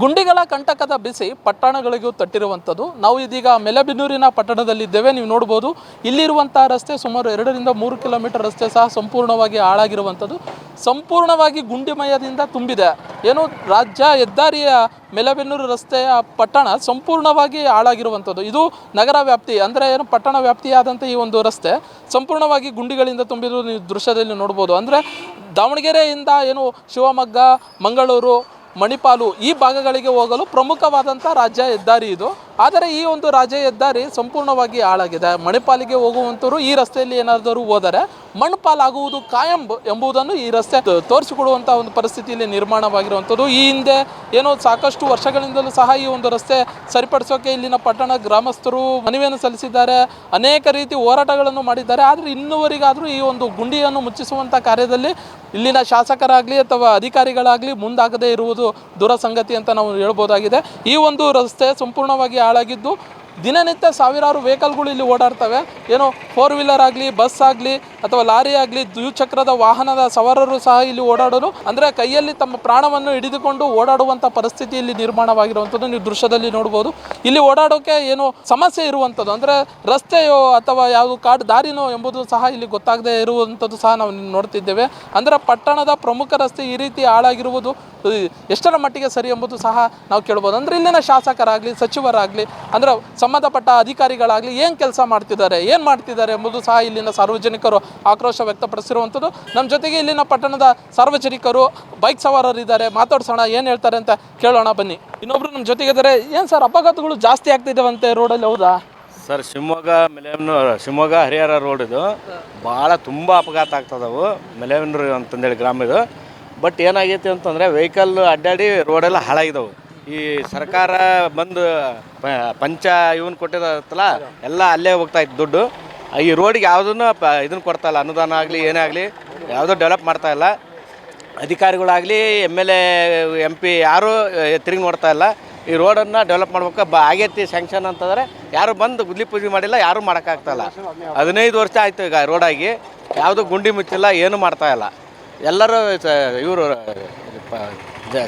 ಗುಂಡಿಗಳ ಕಂಟಕದ ಬಿಸಿ ಪಟ್ಟಣಗಳಿಗೂ ತಟ್ಟಿರುವಂಥದ್ದು. ನಾವು ಇದೀಗ ಮೆಲೆಬೆನ್ನೂರಿನ ಪಟ್ಟಣದಲ್ಲಿದ್ದೇವೆ. ನೀವು ನೋಡ್ಬೋದು, ಇಲ್ಲಿರುವಂಥ ರಸ್ತೆ ಸುಮಾರು 2 ರಿಂದ 3 ಕಿಲೋಮೀಟರ್ ರಸ್ತೆ ಸಹ ಸಂಪೂರ್ಣವಾಗಿ ಹಾಳಾಗಿರುವಂಥದ್ದು. ಸಂಪೂರ್ಣವಾಗಿ ಗುಂಡಿಮಯದಿಂದ ತುಂಬಿದೆ. ಏನು ರಾಜ್ಯ ಹೆದ್ದಾರಿಯ ಮೆಲೆಬೆನ್ನೂರು ರಸ್ತೆಯ ಪಟ್ಟಣ ಸಂಪೂರ್ಣವಾಗಿ ಹಾಳಾಗಿರುವಂಥದ್ದು. ಇದು ನಗರ ವ್ಯಾಪ್ತಿ ಅಂದರೆ ಏನು ಪಟ್ಟಣ ವ್ಯಾಪ್ತಿಯಾದಂಥ ಈ ಒಂದು ರಸ್ತೆ ಸಂಪೂರ್ಣವಾಗಿ ಗುಂಡಿಗಳಿಂದ ತುಂಬಿದ್ದು ನೀವು ದೃಶ್ಯದಲ್ಲಿ ನೋಡ್ಬೋದು. ಅಂದರೆ ದಾವಣಗೆರೆಯಿಂದ ಏನು ಶಿವಮೊಗ್ಗ, ಮಂಗಳೂರು, ಮಣಿಪಾಲು ಈ ಭಾಗಗಳಿಗೆ ಹೋಗಲು ಪ್ರಮುಖವಾದಂಥ ರಾಜ್ಯ ಹೆದ್ದಾರಿ ಇದು. ಆದರೆ ಈ ಒಂದು ರಾಜ್ಯ ಹೆದ್ದಾರಿ ಸಂಪೂರ್ಣವಾಗಿ ಹಾಳಾಗಿದೆ. ಮಣಿಪಾಲಿಗೆ ಹೋಗುವಂಥವರು ಈ ರಸ್ತೆಯಲ್ಲಿ ಏನಾದರೂ ಹೋದರೆ ಮಣ್ಣುಪಾಲಾಗುವುದು ಕಾಯಂ ಎಂಬುದನ್ನು ಈ ರಸ್ತೆ ತೋರಿಸಿಕೊಡುವಂಥ ಒಂದು ಪರಿಸ್ಥಿತಿಯಲ್ಲಿ ನಿರ್ಮಾಣವಾಗಿರುವಂಥದ್ದು. ಈ ಹಿಂದೆ ಏನೋ ಸಾಕಷ್ಟು ವರ್ಷಗಳಿಂದಲೂ ಸಹ ಈ ಒಂದು ರಸ್ತೆ ಸರಿಪಡಿಸೋಕೆ ಇಲ್ಲಿನ ಪಟ್ಟಣ ಗ್ರಾಮಸ್ಥರು ಮನವಿಯನ್ನು ಸಲ್ಲಿಸಿದ್ದಾರೆ, ಅನೇಕ ರೀತಿ ಹೋರಾಟಗಳನ್ನು ಮಾಡಿದ್ದಾರೆ. ಆದರೆ ಇನ್ನುವರೆಗಾದರೂ ಈ ಒಂದು ಗುಂಡಿಯನ್ನು ಮುಚ್ಚಿಸುವಂಥ ಕಾರ್ಯದಲ್ಲಿ ಇಲ್ಲಿನ ಶಾಸಕರಾಗಲಿ ಅಥವಾ ಅಧಿಕಾರಿಗಳಾಗಲಿ ಮುಂದಾಗದೇ ಇರುವುದು ದುರಸಂಗತಿ ಅಂತ ನಾವು ಹೇಳ್ಬೋದಾಗಿದೆ. ಈ ಒಂದು ರಸ್ತೆ ಸಂಪೂರ್ಣವಾಗಿ ಹಾಳಾಗಿದ್ದು ದಿನನಿತ್ಯ ಸಾವಿರಾರು ವೆಹಿಕಲ್ಗಳು ಇಲ್ಲಿ ಓಡಾಡ್ತವೆ. ಏನು 4 ವೀಲರ್ ಆಗಲಿ, ಬಸ್ ಆಗಲಿ ಅಥವಾ ಲಾರಿ ಆಗಲಿ, ದ್ವಿಚಕ್ರದ ವಾಹನದ ಸವಾರರು ಸಹ ಇಲ್ಲಿ ಓಡಾಡೋದು ಅಂದರೆ ಕೈಯಲ್ಲಿ ತಮ್ಮ ಪ್ರಾಣವನ್ನು ಹಿಡಿದುಕೊಂಡು ಓಡಾಡುವಂಥ ಪರಿಸ್ಥಿತಿ ಇಲ್ಲಿ ನಿರ್ಮಾಣವಾಗಿರುವಂಥದ್ದು ನೀವು ದೃಶ್ಯದಲ್ಲಿ ನೋಡ್ಬೋದು. ಇಲ್ಲಿ ಓಡಾಡೋಕೆ ಏನು ಸಮಸ್ಯೆ ಇರುವಂಥದ್ದು ಅಂದರೆ ರಸ್ತೆಯೋ ಅಥವಾ ಯಾವುದು ಕಾಡು ದಾರಿನೋ ಎಂಬುದು ಸಹ ಇಲ್ಲಿ ಗೊತ್ತಾಗದೇ ಇರುವಂಥದ್ದು ಸಹ ನಾವು ನೋಡ್ತಿದ್ದೇವೆ. ಅಂದರೆ ಪಟ್ಟಣದ ಪ್ರಮುಖ ರಸ್ತೆ ಈ ರೀತಿ ಹಾಳಾಗಿರುವುದು ಎಷ್ಟರ ಮಟ್ಟಿಗೆ ಸರಿ ಎಂಬುದು ಸಹ ನಾವು ಕೇಳ್ಬೋದು. ಅಂದರೆ ಇಲ್ಲಿನ ಶಾಸಕರಾಗಲಿ, ಸಚಿವರಾಗಲಿ, ಅಂದರೆ ಸಂಬಂಧಪಟ್ಟ ಅಧಿಕಾರಿಗಳಾಗಲಿ ಏನು ಕೆಲಸ ಮಾಡ್ತಿದ್ದಾರೆ, ಏನು ಮಾಡ್ತಿದ್ದಾರೆ ಎಂಬುದು ಸಹ ಇಲ್ಲಿನ ಸಾರ್ವಜನಿಕರು ಆಕ್ರೋಶ ವ್ಯಕ್ತಪಡಿಸಿರುವಂಥದ್ದು. ನಮ್ಮ ಜೊತೆಗೆ ಇಲ್ಲಿನ ಪಟ್ಟಣದ ಸಾರ್ವಜನಿಕರು, ಬೈಕ್ ಸವಾರರಿದ್ದಾರೆ, ಮಾತಾಡ್ಸೋಣ, ಏನು ಹೇಳ್ತಾರೆ ಅಂತ ಕೇಳೋಣ ಬನ್ನಿ. ಇನ್ನೊಬ್ರು ನಮ್ಮ ಜೊತೆಗಿದ್ದಾರೆ. ಏನು ಸರ್, ಅಪಘಾತಗಳು ಜಾಸ್ತಿ ಆಗ್ತಿದ್ದಾವಂತೆ ರೋಡಲ್ಲಿ, ಹೌದಾ ಸರ್? ಶಿವಮೊಗ್ಗ ಹರಿಹರ ರೋಡ್ ಇದು ಭಾಳ ತುಂಬ ಅಪಘಾತ ಆಗ್ತದವು. ಮೆಲೆಬೆನ್ನೂರು ಅಂತಂದೇಳಿ ಗ್ರಾಮ ಇದು. ಬಟ್ ಏನಾಗೈತಿ ಅಂತಂದರೆ ವೆಹಿಕಲ್ ಅಡ್ಡಾಡಿ ರೋಡೆಲ್ಲ ಹಾಳಾಗಿದ್ದವು. ಈ ಸರ್ಕಾರ ಬಂದು ಪಂಚ ಇವನ್ ಕೊಟ್ಟಿರತ್ತಲ್ಲ, ಎಲ್ಲ ಅಲ್ಲೇ ಹೋಗ್ತಾಯಿತ್ತು ದುಡ್ಡು. ಈ ರೋಡಿಗೆ ಯಾವುದನ್ನು ಇದನ್ನು ಕೊಡ್ತಾಯಿಲ್ಲ, ಅನುದಾನ ಆಗಲಿ ಏನೇ ಆಗಲಿ ಯಾವುದೂ ಡೆವಲಪ್ ಮಾಡ್ತಾಯಿಲ್ಲ. ಅಧಿಕಾರಿಗಳಾಗಲಿ MLA MP ಯಾರೂ ತಿರುಗಿ ನೋಡ್ತಾಯಿಲ್ಲ. ಈ ರೋಡನ್ನು ಡೆವಲಪ್ ಮಾಡ್ಬೇಕು ಆಗೈತಿ ಸ್ಯಾಂಕ್ಷನ್ ಅಂತಂದರೆ ಯಾರು ಬಂದು ಗುದ್ಲಿ ಪೂಜೆ ಮಾಡಿಲ್ಲ, ಯಾರೂ ಮಾಡೋಕ್ಕಾಗ್ತಾಯಿಲ್ಲ. 15 ವರ್ಷ ಆಯಿತು ಈಗ ರೋಡಾಗಿ, ಯಾವುದೂ ಗುಂಡಿ ಮುಚ್ಚಿಲ್ಲ, ಏನೂ ಮಾಡ್ತಾಯಿಲ್ಲ. ಎಲ್ಲರೂ ಇವರು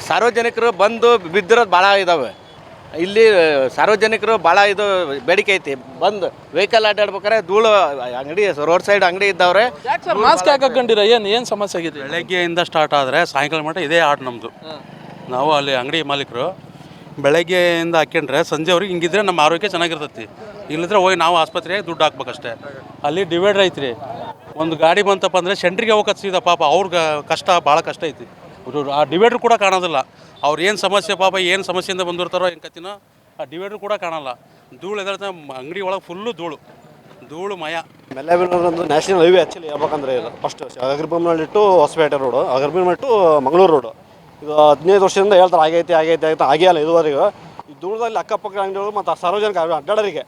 ಸಾರ್ವಜನಿಕರು ಬಂದು ಬಿದ್ದಿರೋದು ಭಾಳ ಇದ್ದಾವೆ. ಇಲ್ಲಿ ಸಾರ್ವಜನಿಕರು ಭಾಳ ಇದು ಬೇಡಿಕೆ ಐತಿ. ಬಂದು ವೆಹಿಕಲ್ ಅಡ್ಡಾಡ್ಬೇಕಾರೆ ಧೂಳು ಅಂಗಡಿ, ರೋಡ್ ಸೈಡ್ ಅಂಗಡಿ ಇದ್ದವ್ರೆ ಮಾಸ್ಕ್ ಹಾಕೊಂಡಿರ ಏನು ಸಮಸ್ಯೆ ಆಗಿದೆ? ಬೆಳಗ್ಗೆಯಿಂದ ಸ್ಟಾರ್ಟ್ ಆದರೆ ಸಾಯಂಕಾಲ ಮಟ್ಟ ಇದೇ ಆಟ ನಮ್ಮದು. ನಾವು ಅಲ್ಲಿ ಅಂಗಡಿ ಮಾಲೀಕರು ಬೆಳಗ್ಗೆಯಿಂದ ಹಾಕ್ಯಂಡ್ರೆ ಸಂಜೆವ್ರಿಗೆ ಹಿಂಗಿದ್ರೆ ನಮ್ಮ ಆರೋಗ್ಯ ಚೆನ್ನಾಗಿರ್ತೈತಿ. ಇಲ್ಲದ್ರೆ ಹೋಗಿ ನಾವು ಆಸ್ಪತ್ರೆಗೆ ದುಡ್ಡು ಹಾಕ್ಬೇಕಷ್ಟೇ. ಅಲ್ಲಿ ಡಿವೈಡರ್ ಐತ್ರಿ, ಒಂದು ಗಾಡಿ ಬಂತಪ್ಪ ಅಂದರೆ ಸೆಂಟ್ರಿಗೆ ಹೋಗೋಕೆ ಸೀದಾ ಪಾಪ ಅವ್ರಿಗೆ ಕಷ್ಟ, ಭಾಳ ಕಷ್ಟ ಐತಿ. ಆ ಡಿವೈಡ್ರ್ ಕೂಡ ಕಾಣೋದಿಲ್ಲ. ಅವ್ರು ಏನು ಸಮಸ್ಯೆ ಪಾಪ, ಏನು ಸಮಸ್ಯೆಯಿಂದ ಬಂದಿರ್ತಾರೋ ಹೆಂಗೆ ಕತ್ತಿನೋ, ಆ ಡಿವೈಡ್ರ್ ಕೂಡ ಕಾಣಲ್ಲ. ಧೂಳು ಎದುರ್ತ ಅಂಗಡಿ ಒಳಗೆ ಫುಲ್ಲು ಧೂಳು ಮಯ. ಮೆಲೆಬೆನ್ನೂರು ಒಂದು ನ್ಯಾಷನಲ್ ಹೈವೇ ಆ್ಯಕ್ಚುಲಿ ಹೇಳ್ಬೇಕಂದ್ರೆ ಇದು first Agarbommanahalli to Hosapete road, Agarbommanahalli to Mangaluru road. ಇದು 15 ವರ್ಷದಿಂದ ಹೇಳ್ತಾರೆ ಆಗೈತೆ ಆಗೇ ಅಲ್ಲ ಇದುವರೆಗೂ. ಈ ಧೂಳದಲ್ಲಿ ಅಕ್ಕಪಕ್ಕ ಅಂಗಡಿಗಳು ಮತ್ತು ಸಾರ್ವಜನಿಕ ಅಡ್ಡಾಡರಿಗೆ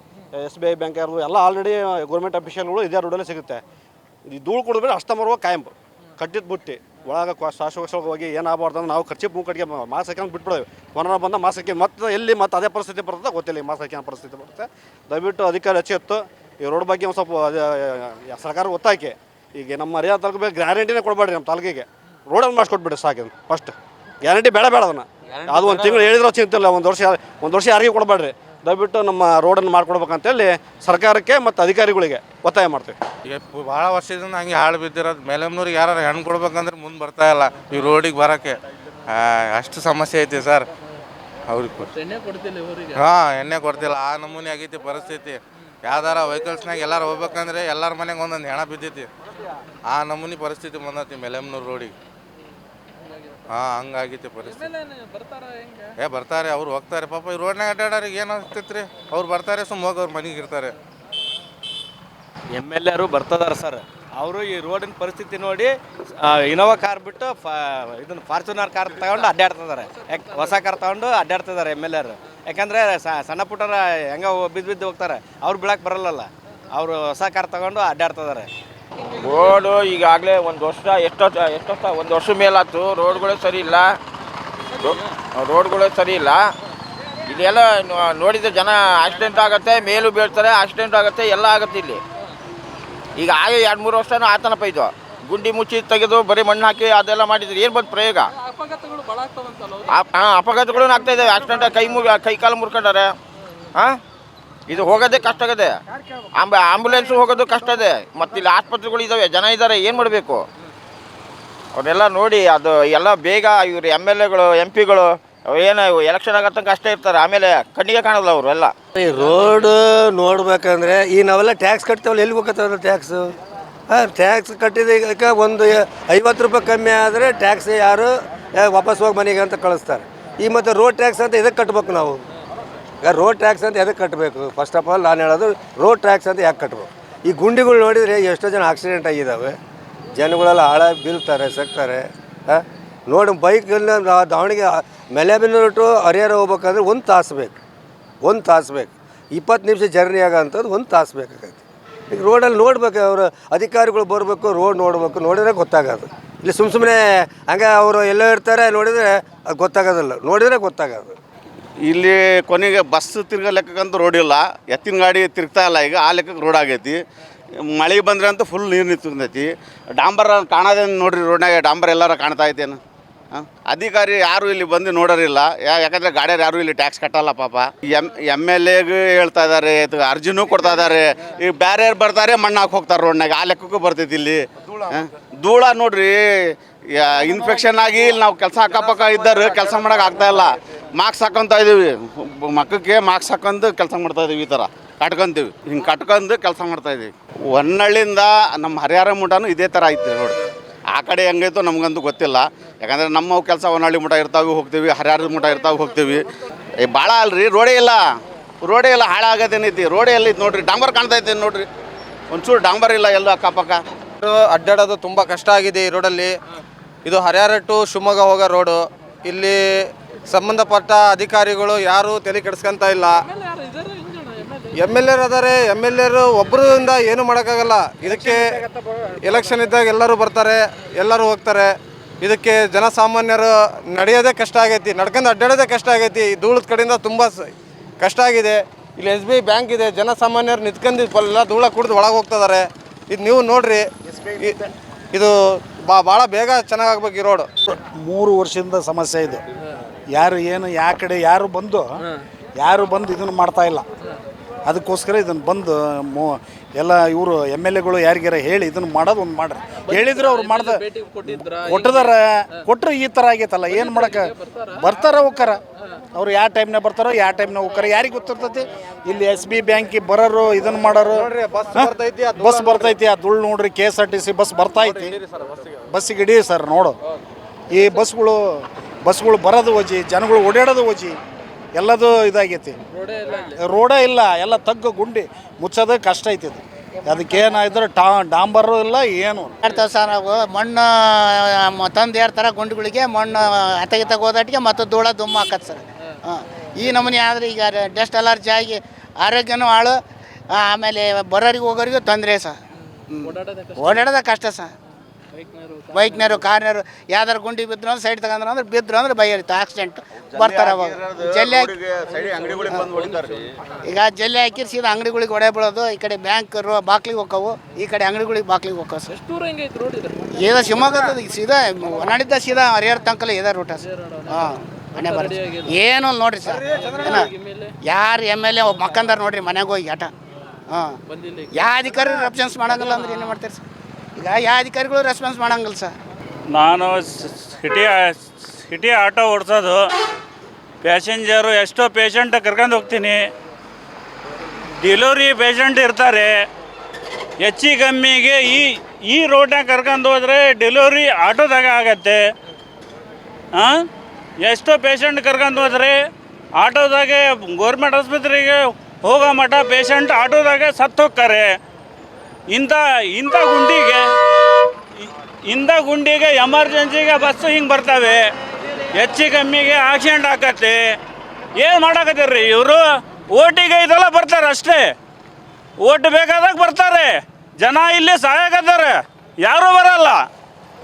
SBI ಬ್ಯಾಂಕ್ ಇರೋದು ಎಲ್ಲ ಆಲ್ರೆಡಿ ಗೌರ್ಮೆಂಟ್ ಅಫಿಷಿಯಲ್ಗಳು ಇದೇ ರೋಡಲ್ಲೇ ಸಿಗುತ್ತೆ. ಈ ಧೂಳು ಕುಡಿದ್ರೆ ಅಷ್ಟಮರುವ ಕಾಯಂ ಕಟ್ಟಿದ್ದು ಬಿಟ್ಟು ಒಳಗೆ ಶ್ವಾಸಕೋಶ ಹೋಗಿ ಏನಾಗಬಾರ್ದು ಅಂದ್ರೆ ನಾವು ಖರ್ಚು ಮೂಕಟ್ಟಿಗೆ ಮಾಸ್ಕ್ ಹಾಕೊಂಡು ಬಿಟ್ಬಿಡೋದು. ಕೊರೋನಾ ಬಂದ ಮಾಸ್ಕ್ ಹಾಕಿ ಮತ್ತೆ ಎಲ್ಲಿ ಮತ್ತೆ ಅದೇ ಪರಿಸ್ಥಿತಿ ಬರ್ತದೆ ಗೊತ್ತಿಲ್ಲ. ಈ ಮಾಸ್ಕ್ ಹಾಕಿ ಪರಿಸ್ಥಿತಿ ಬರುತ್ತೆ. ದಯವಿಟ್ಟು ಅಧಿಕಾರಿ ಎಚ್ಚೆತ್ತು ಈ ರೋಡ್ ಬಗ್ಗೆ ಒಂದು ಸ್ವಲ್ಪ ಸರ್ಕಾರ ಒತ್ತಾಯ್ಕೆ. ಈಗ ನಮ್ಮ ಹರಿಯಾಣ ತಾಲೂಕು ಬೇಕು ಗ್ಯಾರಂಟಿನೇ ಕೊಡಬೇಡ್ರಿ. ನಮ್ಮ ತಾಲೂಕಿಗೆ ರೋಡನ್ನು ಮಾಡಿಸ್ಕೊಟ್ಬಿಡಿ ಸಾಕು. ಫಸ್ಟ್ ಗ್ಯಾರಂಟಿ ಬೇಡ ಅದನ್ನು. ಅದು ಒಂದು ತಿಂಗಳು ಹೇಳಿದ್ರು ಚಿಂತಿಲ್ಲ, ಒಂದು ವರ್ಷ ಯಾರಿಗೂ ಕೊಡಬೇಡ್ರಿ. ದಯವಿಟ್ಟು ನಮ್ಮ ರೋಡನ್ನು ಮಾಡ್ಕೊಡ್ಬೇಕಂತೇಳಿ ಸರ್ಕಾರಕ್ಕೆ ಮತ್ತು ಅಧಿಕಾರಿಗಳಿಗೆ ಒತ್ತಾಯ ಮಾಡ್ತೀವಿ. ಈಗ ಭಾಳ ವರ್ಷದಿಂದ ಹಂಗೆ ಹಾಳು ಬಿದ್ದಿರೋದು. ಮೆಲೆಬೆನ್ನೂರಿಗೆ ಯಾರು ಹೆಣ್ಣು ಕೊಡ್ಬೇಕಂದ್ರೆ ಮುಂದೆ ಬರ್ತಾಯಿಲ್ಲ ಈ ರೋಡಿಗೆ ಬರೋಕ್ಕೆ. ಅಷ್ಟು ಸಮಸ್ಯೆ ಐತಿ ಸರ್. ಅವ್ರಿಗೆ ಎಣ್ಣೆ ಕೊಡ್ತಿಲ್ಲ. ಆ ನಮೂನೆ ಆಗೈತಿ ಪರಿಸ್ಥಿತಿ. ಯಾವ್ದಾರ ವೆಹಿಕಲ್ಸ್ನಾಗ ಎಲ್ಲರೂ ಹೋಗ್ಬೇಕಂದ್ರೆ ಎಲ್ಲರ ಮನೆಗೆ ಒಂದೊಂದು ಹೆಣ ಬಿದ್ದೈತಿ. ಆ ನಮೂನೆ ಪರಿಸ್ಥಿತಿ ಬಂದೈತಿ ಮೆಲೆಬೆನ್ನೂರು ರೋಡಿಗೆ. ಹಂಗಾಗೈತಿ ಪರಿಸ್ಥಿತಿ. ಬರ್ತಾರೆ, ಅವ್ರು ಹೋಗ್ತಾರೆ ಪಾಪ. ಈ ರೋಡ್ನಾಗ ಅಡ್ಡಾಡೋರಿಗೆ ಏನು ಆಗ್ತೈತೆ ರೀ? ಅವ್ರು ಬರ್ತಾರೆ, ಸುಮ್ಮ ಹೋಗಿ ಅವ್ರ ಮನೆಗೆ ಇರ್ತಾರೆ. MLA ಬರ್ತದಾರ ಸರ್. ಅವರು ಈ ರೋಡಿನ ಪರಿಸ್ಥಿತಿ ನೋಡಿ ಇನೋವಾ ಕಾರ್ ಬಿಟ್ಟು ಇದನ್ನು ಫಾರ್ಚುನರ್ ಕಾರ್ ತಗೊಂಡು ಅಡ್ಡಾಡ್ತಿದ್ದಾರೆ. ಹೊಸ ಕಾರ್ ತಗೊಂಡು ಅಡ್ಡಾಡ್ತಿದ್ದಾರೆ MLA. ಯಾಕಂದರೆ ಸಣ್ಣ ಪುಟ್ಟರ ಹೆಂಗೆ ಬಿದ್ದು ಹೋಗ್ತಾರೆ, ಅವ್ರು ಬೀಳಕ್ಕೆ ಬರಲ್ಲಲ್ಲ. ಅವರು ಹೊಸ ಕಾರ್ ತಗೊಂಡು ಅಡ್ಡಾಡ್ತಿದ್ದಾರೆ. ರೋಡು ಈಗಾಗಲೇ ಒಂದು ವರ್ಷ ಒಂದು ವರ್ಷ ಮೇಲಾಯ್ತು. ರೋಡ್ಗಳೇ ಸರಿ ಇಲ್ಲ. ಇಲ್ಲೆಲ್ಲ ನೋಡಿದ್ರೆ ಜನ ಆಕ್ಸಿಡೆಂಟ್ ಆಗುತ್ತೆ, ಮೇಲೂ ಬೀಳ್ತಾರೆ, ಆಕ್ಸಿಡೆಂಟ್ ಆಗುತ್ತೆ, ಎಲ್ಲ ಆಗುತ್ತೆ ಇಲ್ಲಿ. ಈಗ ಆಗ 2-3 ವರ್ಷನೂ ಆತನಪ್ಪ ಇದು. ಗುಂಡಿ ಮುಚ್ಚಿ ತೆಗೆದು ಬರೀ ಮಣ್ಣು ಹಾಕಿ ಅದೆಲ್ಲ ಮಾಡಿದ್ರೆ ಏನು ಬಂದು ಪ್ರಯೋಗ? ಅಪಘಾತಗಳು ಭಾಳ ಆಗ್ತಾವಂತಲ್ಲ. ಅಪಘಾತಗಳು ಆಗ್ತಾ ಇದ್ದಾವೆ. ಆಕ್ಸಿಡೆಂಟ್ ಕೈ ಕಾಲು ಮುರ್ಕೊಂಡಾರೆ. ಹಾಂ, ಇದು ಹೋಗೋದೇ ಕಷ್ಟ ಆಗಿದೆ. ಆಂಬುಲೆನ್ಸು ಹೋಗೋದು ಕಷ್ಟ ಇದೆ. ಮತ್ತು ಇಲ್ಲಿ ಆಸ್ಪತ್ರೆಗಳು ಇದ್ದಾವೆ, ಜನ ಇದ್ದಾರೆ, ಏನು ಮಾಡಬೇಕು? ಅವನ್ನೆಲ್ಲ ನೋಡಿ ಅದು ಎಲ್ಲ ಬೇಗ ಇವರು MLAಗಳು MP ಗಳು ಏನು ಎಲೆಕ್ಷನ್ ಆಗೋ ತನಕ ಅಷ್ಟೇ ಇರ್ತಾರೆ. ಆಮೇಲೆ ಕಣ್ಣಿಗೆ ಕಾಣಲ್ಲ ಅವರು ಎಲ್ಲ. ಈ ರೋಡ್ ನೋಡ್ಬೇಕಂದ್ರೆ ಈ ನಾವೆಲ್ಲ ಟ್ಯಾಕ್ಸ್ ಕಟ್ತೇವಲ್ಲ, ಎಲ್ಲಿ ಹೋಗ್ತಾವಲ್ಲ ಟ್ಯಾಕ್ಸು? ಟ್ಯಾಕ್ಸ್ ಕಟ್ಟಿದ ಈಗ ಒಂದು 50 ರೂಪಾಯಿ ಕಮ್ಮಿ ಆದರೆ ಟ್ಯಾಕ್ಸ್ ಯಾರು ವಾಪಸ್ ಹೋಗಿ ಮನೆಗೆ ಅಂತ ಕಳಿಸ್ತಾರೆ. ಈ ಮತ್ತು ರೋಡ್ ಟ್ಯಾಕ್ಸ್ ಅಂತ ಇದಕ್ಕೆ ಕಟ್ಬೇಕು ನಾವು. ಈಗ ರೋಡ್ ಟ್ಯಾಕ್ಸ್ ಅಂತ ಎದಕ್ಕೆ ಕಟ್ಟಬೇಕು? ಫಸ್ಟ್ ಆಫ್ ಆಲ್ ನಾನು ಹೇಳೋದು ರೋಡ್ ಟ್ಯಾಕ್ಸ್ ಅಂತ ಯಾಕೆ ಕಟ್ಟಬೇಕು? ಈ ಗುಂಡಿಗಳು ನೋಡಿದರೆ ಎಷ್ಟೋ ಜನ ಆಕ್ಸಿಡೆಂಟ್ ಆಗಿದ್ದಾವೆ, ಜನಗಳೆಲ್ಲ ಹಾಳಾಗಿ ಬೀಳ್ತಾರೆ, ಸಕ್ತಾರೆ. ನೋಡಿ ಬೈಕಲ್ಲಿ ದಾವಣಗೆರೆ ಮೆಲೆಬೆನ್ನೂರು ಟು ಹರಿಹರ ಹೋಗ್ಬೇಕಂದ್ರೆ 1 ತಾಸು ಬೇಕು. 1 ತಾಸು ಬೇಕು. 20 ನಿಮಿಷ ಜರ್ನಿ ಆಗೋಂಥದ್ದು 1 ತಾಸು ಬೇಕಾಗತ್ತೆ. ಈಗ ರೋಡಲ್ಲಿ ನೋಡ್ಬೇಕು, ಅವರು ಅಧಿಕಾರಿಗಳು ಬರಬೇಕು, ರೋಡ್ ನೋಡಬೇಕು, ನೋಡಿದರೆ ಗೊತ್ತಾಗೋದು. ಇಲ್ಲಿ ಸುಮ್ಮನೆ ಹಂಗೆ ಅವರು ಎಲ್ಲೋ ಇರ್ತಾರೆ, ನೋಡಿದರೆ ಅದು ಗೊತ್ತಾಗೋದಿಲ್ಲ, ನೋಡಿದರೆ ಗೊತ್ತಾಗೋದು. ಇಲ್ಲಿ ಕೊನೆಗೆ ಬಸ್ ತಿರ್ಗೋ ಲೆಕ್ಕಕ್ಕಂತೂ ರೋಡ್ ಇಲ್ಲ, ಎತ್ತಿನ ಗಾಡಿ ತಿರ್ಗ್ತಾ ಇಲ್ಲ. ಈಗ ಆ ಲೆಕ್ಕಕ್ಕೆ ರೋಡ್ ಆಗೈತಿ. ಮಳೆ ಬಂದರೆ ಅಂತೂ ಫುಲ್ ನೀರು ನಿಂತೈತಿ. ಡಾಂಬರ್ ಕಾಣೋದೇನು ನೋಡ್ರಿ, ರೋಡ್ನಾಗ ಡಾಂಬರ್ ಎಲ್ಲಾರ ಕಾಣ್ತಾ ಐತೇನು? ಅಧಿಕಾರಿ ಯಾರು ಇಲ್ಲಿ ಬಂದು ನೋಡೋರಿಲ್ಲ. ಯಾಕಂದರೆ ಗಾಡಿಯವ್ರು ಯಾರು ಇಲ್ಲಿ ಟ್ಯಾಕ್ಸ್ ಕಟ್ಟಲ್ಲ ಪಾಪ. MLAಗೆ ಹೇಳ್ತಾ ಇದ್ದಾರೆ, ಅರ್ಜಿನೂ ಕೊಡ್ತಾ ಇದ್ದಾರೆ. ಈಗ ಬೇರೆ ಯಾರು ಬರ್ತಾರೆ ಮಣ್ಣು ಹಾಕಿ ಹೋಗ್ತಾರೆ ರೋಡ್ನಾಗ, ಆ ಲೆಕ್ಕಕ್ಕೂ ಬರ್ತೈತಿ ಇಲ್ಲಿ. ಧೂಳ ನೋಡ್ರಿ, ಇನ್ಫೆಕ್ಷನ್ ಆಗಿ ಇಲ್ಲಿ ನಾವು ಕೆಲಸ ಅಕ್ಕಪಕ್ಕ ಇದ್ದಾರೆ, ಕೆಲಸ ಮಾಡೋಕೆ ಆಗ್ತಾಯಿಲ್ಲ. ಮಾಸ್ಕ್ ಹಾಕೊತಾ ಇದ್ದೀವಿ, ಮಕ್ಕಕ್ಕೆ ಮಾಸ್ಕ್ ಹಾಕೊಂಡು ಕೆಲಸ ಮಾಡ್ತಾ ಇದ್ದೀವಿ. ಈ ಥರ ಕಟ್ಕೊಂತೀವಿ, ಹಿಂಗೆ ಕಟ್ಕೊಂಡು ಕೆಲಸ ಮಾಡ್ತಾಯಿದ್ದೀವಿ. ಹೊನ್ನಳ್ಳಿಯಿಂದ ನಮ್ಮ ಹರಿಹರ ಮುಟನೂ ಇದೇ ಥರ ಐತೆ ರೋಡ್. ಆ ಕಡೆ ಹೆಂಗೈತೋ ನಮಗಂತೂ ಗೊತ್ತಿಲ್ಲ. ಯಾಕಂದರೆ ನಮ್ಮ ಕೆಲಸ ಹೊನ್ನಳ್ಳಿ ಮುಟ ಇರ್ತಾವೆ ಹೋಗ್ತೀವಿ, ಹರಿಹರದ ಮುಟ ಇರ್ತಾವೆ ಹೋಗ್ತೀವಿ. ಭಾಳ ಅಲ್ರಿ, ರೋಡೇ ಇಲ್ಲ, ಹಾಳಾಗೋದೇನೈತಿ. ರೋಡೇ ಎಲ್ಲೈತಿ ನೋಡ್ರಿ, ಡಾಂಬರ್ ಕಾಣ್ತೈತೆ ನೋಡ್ರಿ, ಒಂಚೂರು ಡಾಂಬರ್ ಇಲ್ಲ ಎಲ್ಲೂ ಅಕ್ಕಪಕ್ಕ. ಅಡ್ಡಾಡೋದು ತುಂಬ ಕಷ್ಟ ಆಗಿದೆ ಈ ರೋಡಲ್ಲಿ. ಇದು ಹರಿಹರ ಟು ಶಿವಮೊಗ್ಗ ಹೋಗೋ ರೋಡು. ಇಲ್ಲಿ ಸಂಬಂಧಪಟ್ಟ ಅಧಿಕಾರಿಗಳು ಯಾರೂ ತಲೆ ಕೆಡಿಸ್ಕೊಂತ ಇಲ್ಲ. MLA ಅದಾರೆ, MLA ಒಬ್ಬರಿಂದ ಏನು ಮಾಡೋಕ್ಕಾಗಲ್ಲ. ಇದಕ್ಕೆ ಎಲೆಕ್ಷನ್ ಇದ್ದಾಗ ಎಲ್ಲರೂ ಬರ್ತಾರೆ, ಎಲ್ಲರೂ ಹೋಗ್ತಾರೆ. ಇದಕ್ಕೆ ಜನಸಾಮಾನ್ಯರು ನಡೆಯೋದೇ ಕಷ್ಟ ಆಗೈತಿ, ನಡ್ಕೊಂಡು ಅಡ್ಡಾಡೋದೇ ಕಷ್ಟ ಆಗೈತಿ. ಧೂಳದ ಕಡೆಯಿಂದ ತುಂಬ ಕಷ್ಟ ಆಗಿದೆ. ಇಲ್ಲಿ SBI ಬ್ಯಾಂಕ್ ಇದೆ, ಜನಸಾಮಾನ್ಯರು ನಿಂತ್ಕೊಂಡು ಎಲ್ಲ ಧೂಳ ಕುಡಿದು ಒಳಗೆ ಹೋಗ್ತಿದ್ದಾರೆ. ಇದು ನೀವು ನೋಡ್ರಿ, ಇದು ಭಾಳ ಬೇಗ ಚೆನ್ನಾಗಾಗ್ಬೇಕು ಈ ರೋಡು. 3 ವರ್ಷದಿಂದ ಸಮಸ್ಯೆ ಇದು. ಯಾರು ಏನು ಯಾವ ಕಡೆ ಯಾರು ಬಂದು ಇದನ್ನು ಮಾಡ್ತಾ ಇಲ್ಲ. ಅದಕ್ಕೋಸ್ಕರ ಇದನ್ನು ಬಂದು ಎಲ್ಲ ಇವರು MLAಗಳು ಯಾರಿಗಾರ ಹೇಳಿ ಇದನ್ನು ಮಾಡೋದು ಒಂದು ಮಾಡ್ರಿ. ಹೇಳಿದ್ರು ಅವ್ರು ಕೊಟ್ಟರೆ ಈ ಥರ ಆಗೈತಲ್ಲ, ಏನು ಮಾಡೋಕೆ? ಬರ್ತಾರ ಹೋಗ್ತಾರ, ಅವ್ರು ಯಾವ ಟೈಮ್ನಾಗ ಬರ್ತಾರೋ ಯಾವ ಟೈಮ್ನಾಗ ಹೋಗ್ತಾರ, ಯಾರಿಗೆ ಗೊತ್ತಿರ್ತೈತಿ? ಇಲ್ಲಿ SBI ಬ್ಯಾಂಕಿಗೆ ಬರೋರು ಇದನ್ನು ಮಾಡೋರು. ಬಸ್ ಬರ್ತೈತಿ, ಆ ಧೂಳು ನೋಡ್ರಿ, KSRTC ಬಸ್ ಬರ್ತೈತಿ. ಬಸ್ಸಿಗೆ ಇಡೀ ಸರ್ ನೋಡು, ಈ ಬಸ್ಗಳು ಬರೋದು ವಜಿ, ಜನಗಳು ಓಡಾಡೋದು ವಜಿ, ಎಲ್ಲದು ಇದಾಗೈತಿ. ರೋಡೇ ಇಲ್ಲ, ಎಲ್ಲ ತಗ್ಗು ಗುಂಡಿ ಮುಚ್ಚೋದು ಕಷ್ಟ ಐತಿ. ಅದಕ್ಕೇನಾಯ್ತು ಡಾಂಬರು ಇಲ್ಲ, ಏನು ಮಾಡ್ತಾವೆ ಸರ್. ನಾವು ಮಣ್ಣು ತಂದು ಏರ್ತಾರೆ ಗುಂಡಿಗಳಿಗೆ, ಮಣ್ಣು ಹತ್ತಗಿತ್ತಾಗ ಹೋದಾಟಿಗೆ ಮತ್ತು ಧೂಳ ದುಮ್ಮ ಹಾಕತ್ತೆ ಸರ್. ಈ ನಮೂನೆ ಆದರೆ ಈಗ ಡಸ್ಟ್ ಅಲರ್ಜಿ ಆಗಿ ಆರೋಗ್ಯನೂ ಹಾಳು, ಆಮೇಲೆ ಬರೋರಿಗೆ ಹೋಗೋರಿಗೂ ತೊಂದರೆ ಸರ್. ಓಡಾಡೋದ ಕಷ್ಟ ಸರ್. ಬೈಕ್ನವರು ಕಾರ್ನವರು ಯಾವ್ದಾರು ಗುಂಡಿ ಬಿದ್ರು ಅಂದ್ರೆ ಸೈಡ್ ತಗೊಂಡ್ರು ಅಂದ್ರೆ ಬಿದ್ರು ಅಂದ್ರೆ ಬೈಯರಿತ್ತು, ಆಕ್ಸಿಡೆಂಟ್ ಬರ್ತಾರೆ. ಅವಾಗ ಜಲ್ಲೆ ಈಗ ಜಲ್ಲೆ ಹಾಕಿ ಸೀದಾ ಅಂಗಡಿಗಳಿಗೆ ಹೊಡೆ ಬೀಳೋದು. ಈ ಕಡೆ ಬ್ಯಾಂಕ್ ಬಾಕ್ಲಿಗೆ ಹೋಕ್ಕವು, ಈ ಕಡೆ ಅಂಗಡಿಗಳಿಗೆ ಬಾಕ್ಲಿಗೆ ಹೋಕ್ಕವು ಸರ್. ಇದು ಶಿವಮೊಗ್ಗ ಸೀದಾ ಹೊನ್ನಾಳಿದ್ದ ಸೀದಾ ಹರಿಹರ ತನಕಲ್ಲ ಇದೆ ರೂಟ ಸರ್. ಮನೆ ಬರ ಏನು ನೋಡ್ರಿ ಸರ್, ಯಾರು MLA ಒಬ್ಬ ಮಕ್ಕಂದಾರ ನೋಡ್ರಿ ಮನೆಗೆ ಹೋಗಿ ಆಟ. ಯಾವ ಅಧಿಕಾರಿ ರೆಸ್ಪಾನ್ಸ್ ಮಾಡಂಗಿಲ್ಲ ಅಂದ್ರೆ ಏನು ಮಾಡ್ತಾರೆ ಸರ್? ಈಗ ಯಾವ ಅಧಿಕಾರಿಗಳು ರೆಸ್ಪಾನ್ಸ್ ಮಾಡಂಗಿಲ್ಲ ಸರ್. ನಾನು ಸಿಟಿ ಆಟೋ ಓಡಿಸೋದು, ಪ್ಯಾಸೆಂಜರು ಎಷ್ಟೋ ಪೇಷಂಟ್ ಕರ್ಕೊಂಡು ಹೋಗ್ತೀನಿ. ಡೆಲಿವರಿ ಪೇಷಂಟ್ ಇರ್ತಾರೆ, ಹೆಚ್ಚು ಕಮ್ಮಿಗೆ ಈ ರೋಡ್ನಾಗ ಕರ್ಕೊಂಡು ಹೋದರೆ ಡೆಲಿವರಿ ಆಟೋದಾಗ ಆಗತ್ತೆ. ಎಷ್ಟೋ ಪೇಷಂಟ್ ಕರ್ಕೊಂಡು ಹೋದರೆ ಆಟೋದಾಗೆ ಗೌರ್ಮೆಂಟ್ ಆಸ್ಪತ್ರೆಗೆ ಹೋಗೋ ಮಟ್ಟ ಪೇಷಂಟ್ ಆಟೋದಾಗೆ ಸತ್ತು ಹೋಗ್ತಾರೆ. ಇಂಥ ಗುಂಡಿಗೆ ಎಮರ್ಜೆನ್ಸಿಗೆ ಬಸ್ಸು ಹಿಂಗೆ ಬರ್ತವೆ, ಹೆಚ್ಚು ಕಮ್ಮಿಗೆ ಆಕ್ಸಿಡೆಂಟ್ ಆಕತ್ತೆ. ಏನು ಮಾಡಾಕತ್ತೀರಿ ಇವರು? ಓಟಿಗೆ ಇದೆಲ್ಲ ಬರ್ತಾರೆ ಅಷ್ಟೇ, ಓಟ್ ಬೇಕಾದಾಗ ಬರ್ತಾರೆ. ಜನ ಇಲ್ಲಿ ಸಹಾಯಕತ್ತಾರೆ, ಯಾರೂ ಬರಲ್ಲ.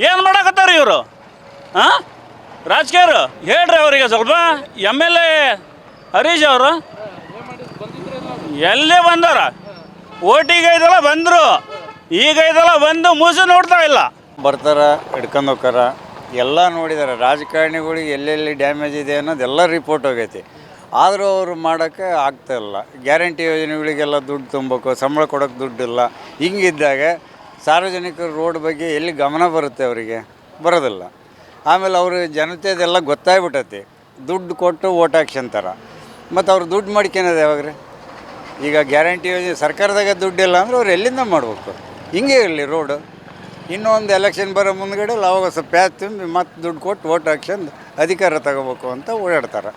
ಏನು ಮಾಡಾಕತ್ತಾರೆ ಇವರು? ರಾಜಕೀಯರು ಹೇಳ್ರಿ ಅವರಿಗೆ ಸ್ವಲ್ಪ. MLA ಹರೀಶ್ ಅವರು ಎಲ್ಲೇ ಬಂದಾರ, ಓಟಿಗೆ ಇದೆಲ್ಲ ಬಂದರು, ಈಗ ಇದೆಲ್ಲ ಬಂದು ಮೂಸು ನೋಡ್ತಾ ಇಲ್ಲ. ಬರ್ತಾರ, ಹಿಡ್ಕೊಂಡು ಹೋಗ್ತಾರ, ಎಲ್ಲ ನೋಡಿದ್ದಾರೆ, ರಾಜಕಾರಣಿಗಳಿಗೆ ಎಲ್ಲೆಲ್ಲಿ ಡ್ಯಾಮೇಜ್ ಇದೆ ಅನ್ನೋದೆಲ್ಲ ರಿಪೋರ್ಟ್ ಹೋಗೈತಿ. ಆದರೂ ಅವರು ಮಾಡೋಕ್ಕೆ ಆಗ್ತಾಯಿಲ್ಲ. ಗ್ಯಾರಂಟಿ ಯೋಜನೆಗಳಿಗೆಲ್ಲ ದುಡ್ಡು ತುಂಬಬೇಕು, ಸಂಬಳ ಕೊಡೋಕ್ಕೆ ದುಡ್ಡಿಲ್ಲ. ಹಿಂಗಿದ್ದಾಗ ಸಾರ್ವಜನಿಕರು ರೋಡ್ ಬಗ್ಗೆ ಎಲ್ಲಿ ಗಮನ ಬರುತ್ತೆ? ಅವರಿಗೆ ಬರೋದಿಲ್ಲ. ಆಮೇಲೆ ಅವರು ಜನತೆದೆಲ್ಲ ಗೊತ್ತಾಗ್ಬಿಟ್ಟೈತಿ, ದುಡ್ಡು ಕೊಟ್ಟು ಓಟ್ ಹಾಕ್ಸಂತಾರೆ. ಮತ್ತು ಅವ್ರು ದುಡ್ಡು ಮಾಡ್ಕೊಳೋದು ಯಾವಾಗ್ರಿ? ಈಗ ಗ್ಯಾರಂಟಿ ಯೋಜನೆ ಸರ್ಕಾರದಾಗ ದುಡ್ಡಿಲ್ಲ ಅಂದ್ರೆ ಅವ್ರು ಎಲ್ಲಿಂದ ಮಾಡ್ಬೇಕು? ಹಿಂಗೆ ಇರಲಿ ರೋಡು. ಇನ್ನೊಂದು ಎಲೆಕ್ಷನ್ ಬರೋ ಮುಂದ್ಗಡೆ ಅವಾಗ ಸ್ವಲ್ಪ ಪ್ಯಾಚ್ ತುಂಬಿ ಮತ್ತೆ ದುಡ್ಡು ಕೊಟ್ಟು ಓಟ್ ಹಾಕ್ಸಂದು ಅಧಿಕಾರ ತಗೋಬೇಕು ಅಂತ ಓಡಾಡ್ತಾರೆ.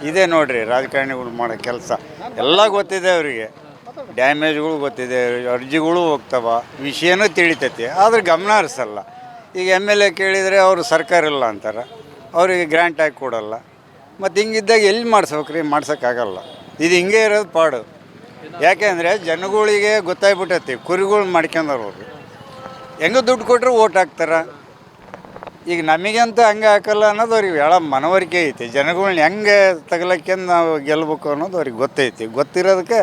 ಇದೇ ನೋಡಿರಿ ರಾಜಕಾರಣಿಗಳು ಮಾಡೋ ಕೆಲಸ. ಎಲ್ಲ ಗೊತ್ತಿದೆ ಅವರಿಗೆ, ಡ್ಯಾಮೇಜ್ಗಳು ಗೊತ್ತಿದೆ, ಅರ್ಜಿಗಳು ಹೋಗ್ತಾವ, ವಿಷಯನೂ ತಿಳಿತೈತಿ, ಆದ್ರೆ ಗಮನ ಹರಿಸಲ್ಲ. ಈಗ MLA ಕೇಳಿದರೆ ಅವರು ಸರ್ಕಾರ ಇಲ್ಲ ಅಂತಾರೆ, ಅವರಿಗೆ ಗ್ರ್ಯಾಂಟ್ ಆಗಿ ಕೊಡಲ್ಲ. ಮತ್ತು ಹಿಂಗಿದ್ದಾಗ ಎಲ್ಲಿ ಮಾಡ್ಸ್ಬೇಕ್ರಿ? ಮಾಡ್ಸೋಕ್ಕಾಗಲ್ಲ. ಇದು ಹಿಂಗೆ ಇರೋದು ಪಾಡು. ಯಾಕೆಂದರೆ ಜನಗಳಿಗೆ ಗೊತ್ತಾಗ್ಬಿಟ್ಟೈತಿ, ಕುರಿಗಳು ಮಾಡ್ಕೊಂಡವ್ರು ಅವ್ರಿಗೆ ಹೆಂಗೆ ದುಡ್ಡು ಕೊಟ್ಟರೆ ಓಟ್ ಹಾಕ್ತಾರೆ. ಈಗ ನಮಗಂತೂ ಹಂಗೆ ಹಾಕಲ್ಲ ಅನ್ನೋದು ಅವ್ರಿಗೆ ಭಾಳ ಮನವರಿಕೆ ಐತಿ. ಜನಗಳ್ನ ಹೆಂಗೆ ತಗಲಕ್ಕೆ ನಾವು ಗೆಲ್ಲಬೇಕು ಅನ್ನೋದು ಅವ್ರಿಗೆ ಗೊತ್ತೈತಿ. ಗೊತ್ತಿರೋದಕ್ಕೆ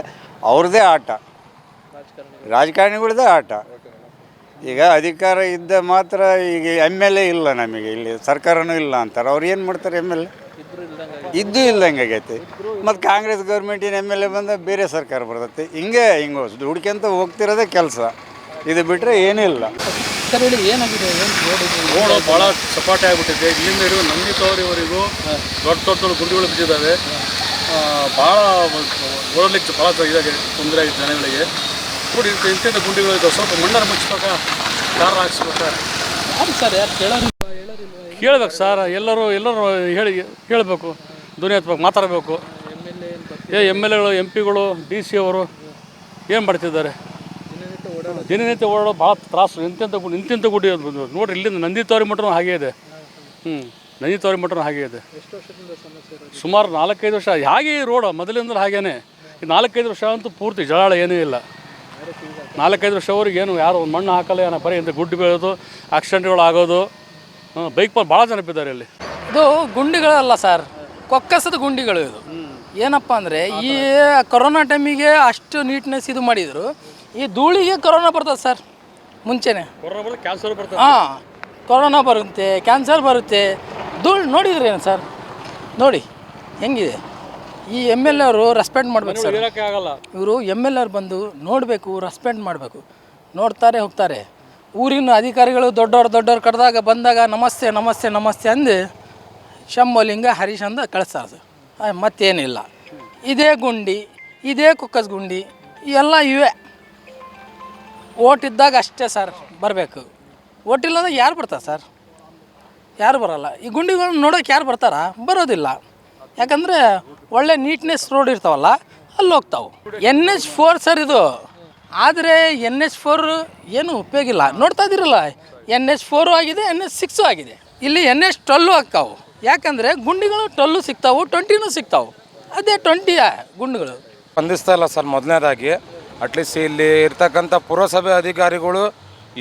ಅವ್ರದ್ದೇ ಆಟ, ರಾಜಕಾರಣಿಗಳದ್ದೇ ಆಟ. ಈಗ ಅಧಿಕಾರ ಇದ್ದ ಮಾತ್ರ ಈಗ MLA ಇಲ್ಲ ನಮಗೆ, ಇಲ್ಲಿ ಸರ್ಕಾರನೂ ಇಲ್ಲ ಅಂತಾರೆ. ಅವ್ರು ಏನು ಮಾಡ್ತಾರೆ? MLA ಇದ್ದೂ ಇಲ್ದಂಗೆ ಆಗೈತಿ. ಮತ್ತು ಕಾಂಗ್ರೆಸ್ ಗೌರ್ಮೆಂಟಿನ MLA ಬಂದ ಬೇರೆ ಸರ್ಕಾರ ಬರ್ತೈತಿ. ಹಿಂಗೆ ದುಡ್ಕೊಂತ ಹೋಗ್ತಿರೋದೇ ಕೆಲಸ. ಇದು ಬಿಟ್ಟರೆ ಏನೂ ಇಲ್ಲ. ಸರ್ ಹೇಳಿ, ಏನಾಗಿದೆ? ರೋಡು ಭಾಳ ಸಪಾಟೆ ಆಗಿಬಿಟ್ಟಿದೆ. ಇಲ್ಲಿಂದ ಹಿಡಿದು ನಂದಿತವರಿವರೆಗೂ ದೊಡ್ಡ ದೊಡ್ಡ ಗುಂಡಿಗಳು ಬಿದ್ದಿದ್ದಾವೆ. ಭಾಳ ಓಡಲಿಕ್ಕೆ ಭಾಳ ಇದಾಗಿದೆ, ತೊಂದರೆ ಆಗಿದೆ ಜನಗಳಿಗೆ. ನೋಡಿ ಇಂಥ ಗುಂಡಿಗಳು ಇದ್ದಾವೆ. ಸ್ವಲ್ಪ ಮಣ್ಣನ್ನು ಮುಚ್ಚಬೇಕಾ, ಕಾರ್ ಹಾಕ್ಸ್ಬೇಕಾ? ಸರ್ ಯಾರು ಕೇಳೋರು ಕೇಳ್ಬೇಕು ಸರ್. ಎಲ್ಲರೂ ಹೇಳಬೇಕು, ಧ್ವನಿ ಎತ್ತಬೇಕು, ಮಾತಾಡಬೇಕು. MLAಗಳು MP ಗಳು DC ಅವರು ಏನು ಮಾಡ್ತಿದ್ದಾರೆ? ದಿನನಿತ್ಯ ಓಡಾಡೋ ಭಾಳ ತ್ರಾಸು. ನಿಂತಿಂತ ಗುಡಿ ನೋಡಿರಿ, ಇಲ್ಲಿಂದ ನಂದಿತವರಿ ಮಠನೂ ಹಾಗೇ ಇದೆ. ನಂದಿತವರಿ ಮಠನೂ ಹಾಗೇ ಇದೆ. ಸುಮಾರು 4-5 ವರ್ಷ ಹಾಗೆ ಈ ರೋಡು ಮೊದಲಿಂದ ಹಾಗೇನೆ. ಈ 4-5 ವರ್ಷ ಅಂತೂ ಪೂರ್ತಿ ಜಳಾಳ ಏನೂ ಇಲ್ಲ. 4-5 ವರ್ಷವರೆಗೆ ಏನು ಯಾರು ಒಂದು ಮಣ್ಣು ಹಾಕಲ್ಲ, ಏನೋ ಬರೀ ಇಂಥ ಗುಡ್ಡು ಬೀಳೋದು, ಆಕ್ಸಿಡೆಂಟ್ಗಳು ಆಗೋದು. ಬೈಕ್ ಭಾಳ ಜನ ಬಿದ್ದಾರೆ ಇಲ್ಲಿ. ಇದು ಗುಂಡಿಗಳಲ್ಲ ಸರ್, ಕೊಕ್ಕಸದ ಗುಂಡಿಗಳು. ಇದು ಏನಪ್ಪ ಅಂದರೆ, ಈ ಕೊರೋನಾ ಟೈಮಿಗೆ ಅಷ್ಟು ನೀಟ್ನೆಸ್ ಇದು ಮಾಡಿದರು. ಈ ಧೂಳಿಗೆ ಕೊರೋನಾ ಬರ್ತದೆ ಸರ್. ಮುಂಚೆನೇ ಕ್ಯಾನ್ಸರ್ ಬರ್ತದೆ. ಕೊರೋನಾ ಬರುತ್ತೆ, ಕ್ಯಾನ್ಸರ್ ಬರುತ್ತೆ. ಧೂಳು ನೋಡಿದ್ರಿ ಏನು ಸರ್? ನೋಡಿ ಹೆಂಗಿದೆ. ಈ MLA ಅವರು ರೆಸ್ಪೆಕ್ಟ್ ಮಾಡ್ಬೇಕು ಸರ್. ಆಗಲ್ಲ. ಇವರು MLA ಅವ್ರು ಬಂದು ನೋಡಬೇಕು, ರೆಸ್ಪೆಕ್ಟ್ ಮಾಡಬೇಕು. ನೋಡ್ತಾರೆ ಹೋಗ್ತಾರೆ. ಊರಿನ ಅಧಿಕಾರಿಗಳು ದೊಡ್ಡವ್ರು ಕರೆದಾಗ ಬಂದಾಗ ನಮಸ್ತೆ ನಮಸ್ತೆ ನಮಸ್ತೆ ಅಂದು ಶಂಭೋಲಿಂಗ ಹರೀಶ್ ಅಂದ ಕಳಿಸ್ತಾರೆ ಸರ್. ಮತ್ತೇನಿಲ್ಲ. ಇದೇ ಗುಂಡಿ, ಇದೇ ಕುಕ್ಕಸ್ ಗುಂಡಿ, ಎಲ್ಲ ಇವೆ. ಓಟ್ ಇದ್ದಾಗ ಅಷ್ಟೇ ಸರ್ ಬರಬೇಕು. ಓಟ್ ಇಲ್ಲಂದ್ರೆ ಯಾರು ಬರ್ತಾರೆ ಸರ್? ಯಾರು ಬರೋಲ್ಲ. ಈ ಗುಂಡಿಗಳನ್ನ ನೋಡೋಕೆ ಯಾರು ಬರ್ತಾರ? ಬರೋದಿಲ್ಲ. ಯಾಕಂದರೆ ಒಳ್ಳೆ ನೀಟ್ನೆಸ್ ರೋಡ್ ಇರ್ತಾವಲ್ಲ, ಅಲ್ಲಿ ಹೋಗ್ತಾವೆ. NH4 ಸರ್ ಇದು. ಆದರೆ NH4 ಏನು ಉಪಯೋಗ ಇಲ್ಲ. ನೋಡ್ತಾ ಇದ್ದೀರಲ್ಲ, NH4 ಆಗಿದೆ, NH6 ಆಗಿದೆ. ಇಲ್ಲಿ NH12 ಆಗ್ತಾವೆ. ಯಾಕಂದರೆ ಗುಂಡಿಗಳು 12 ಸಿಗ್ತಾವೆ, 20 ಸಿಗ್ತಾವೆ. ಅದೇ 20 ಗುಂಡುಗಳು ಸ್ಪಂದಿಸ್ತಾ ಇಲ್ಲ ಸರ್. ಮೊದಲನೇದಾಗಿ ಅಟ್ಲೀಸ್ಟ್ ಇಲ್ಲಿ ಇರ್ತಕ್ಕಂಥ ಪುರಸಭೆ ಅಧಿಕಾರಿಗಳು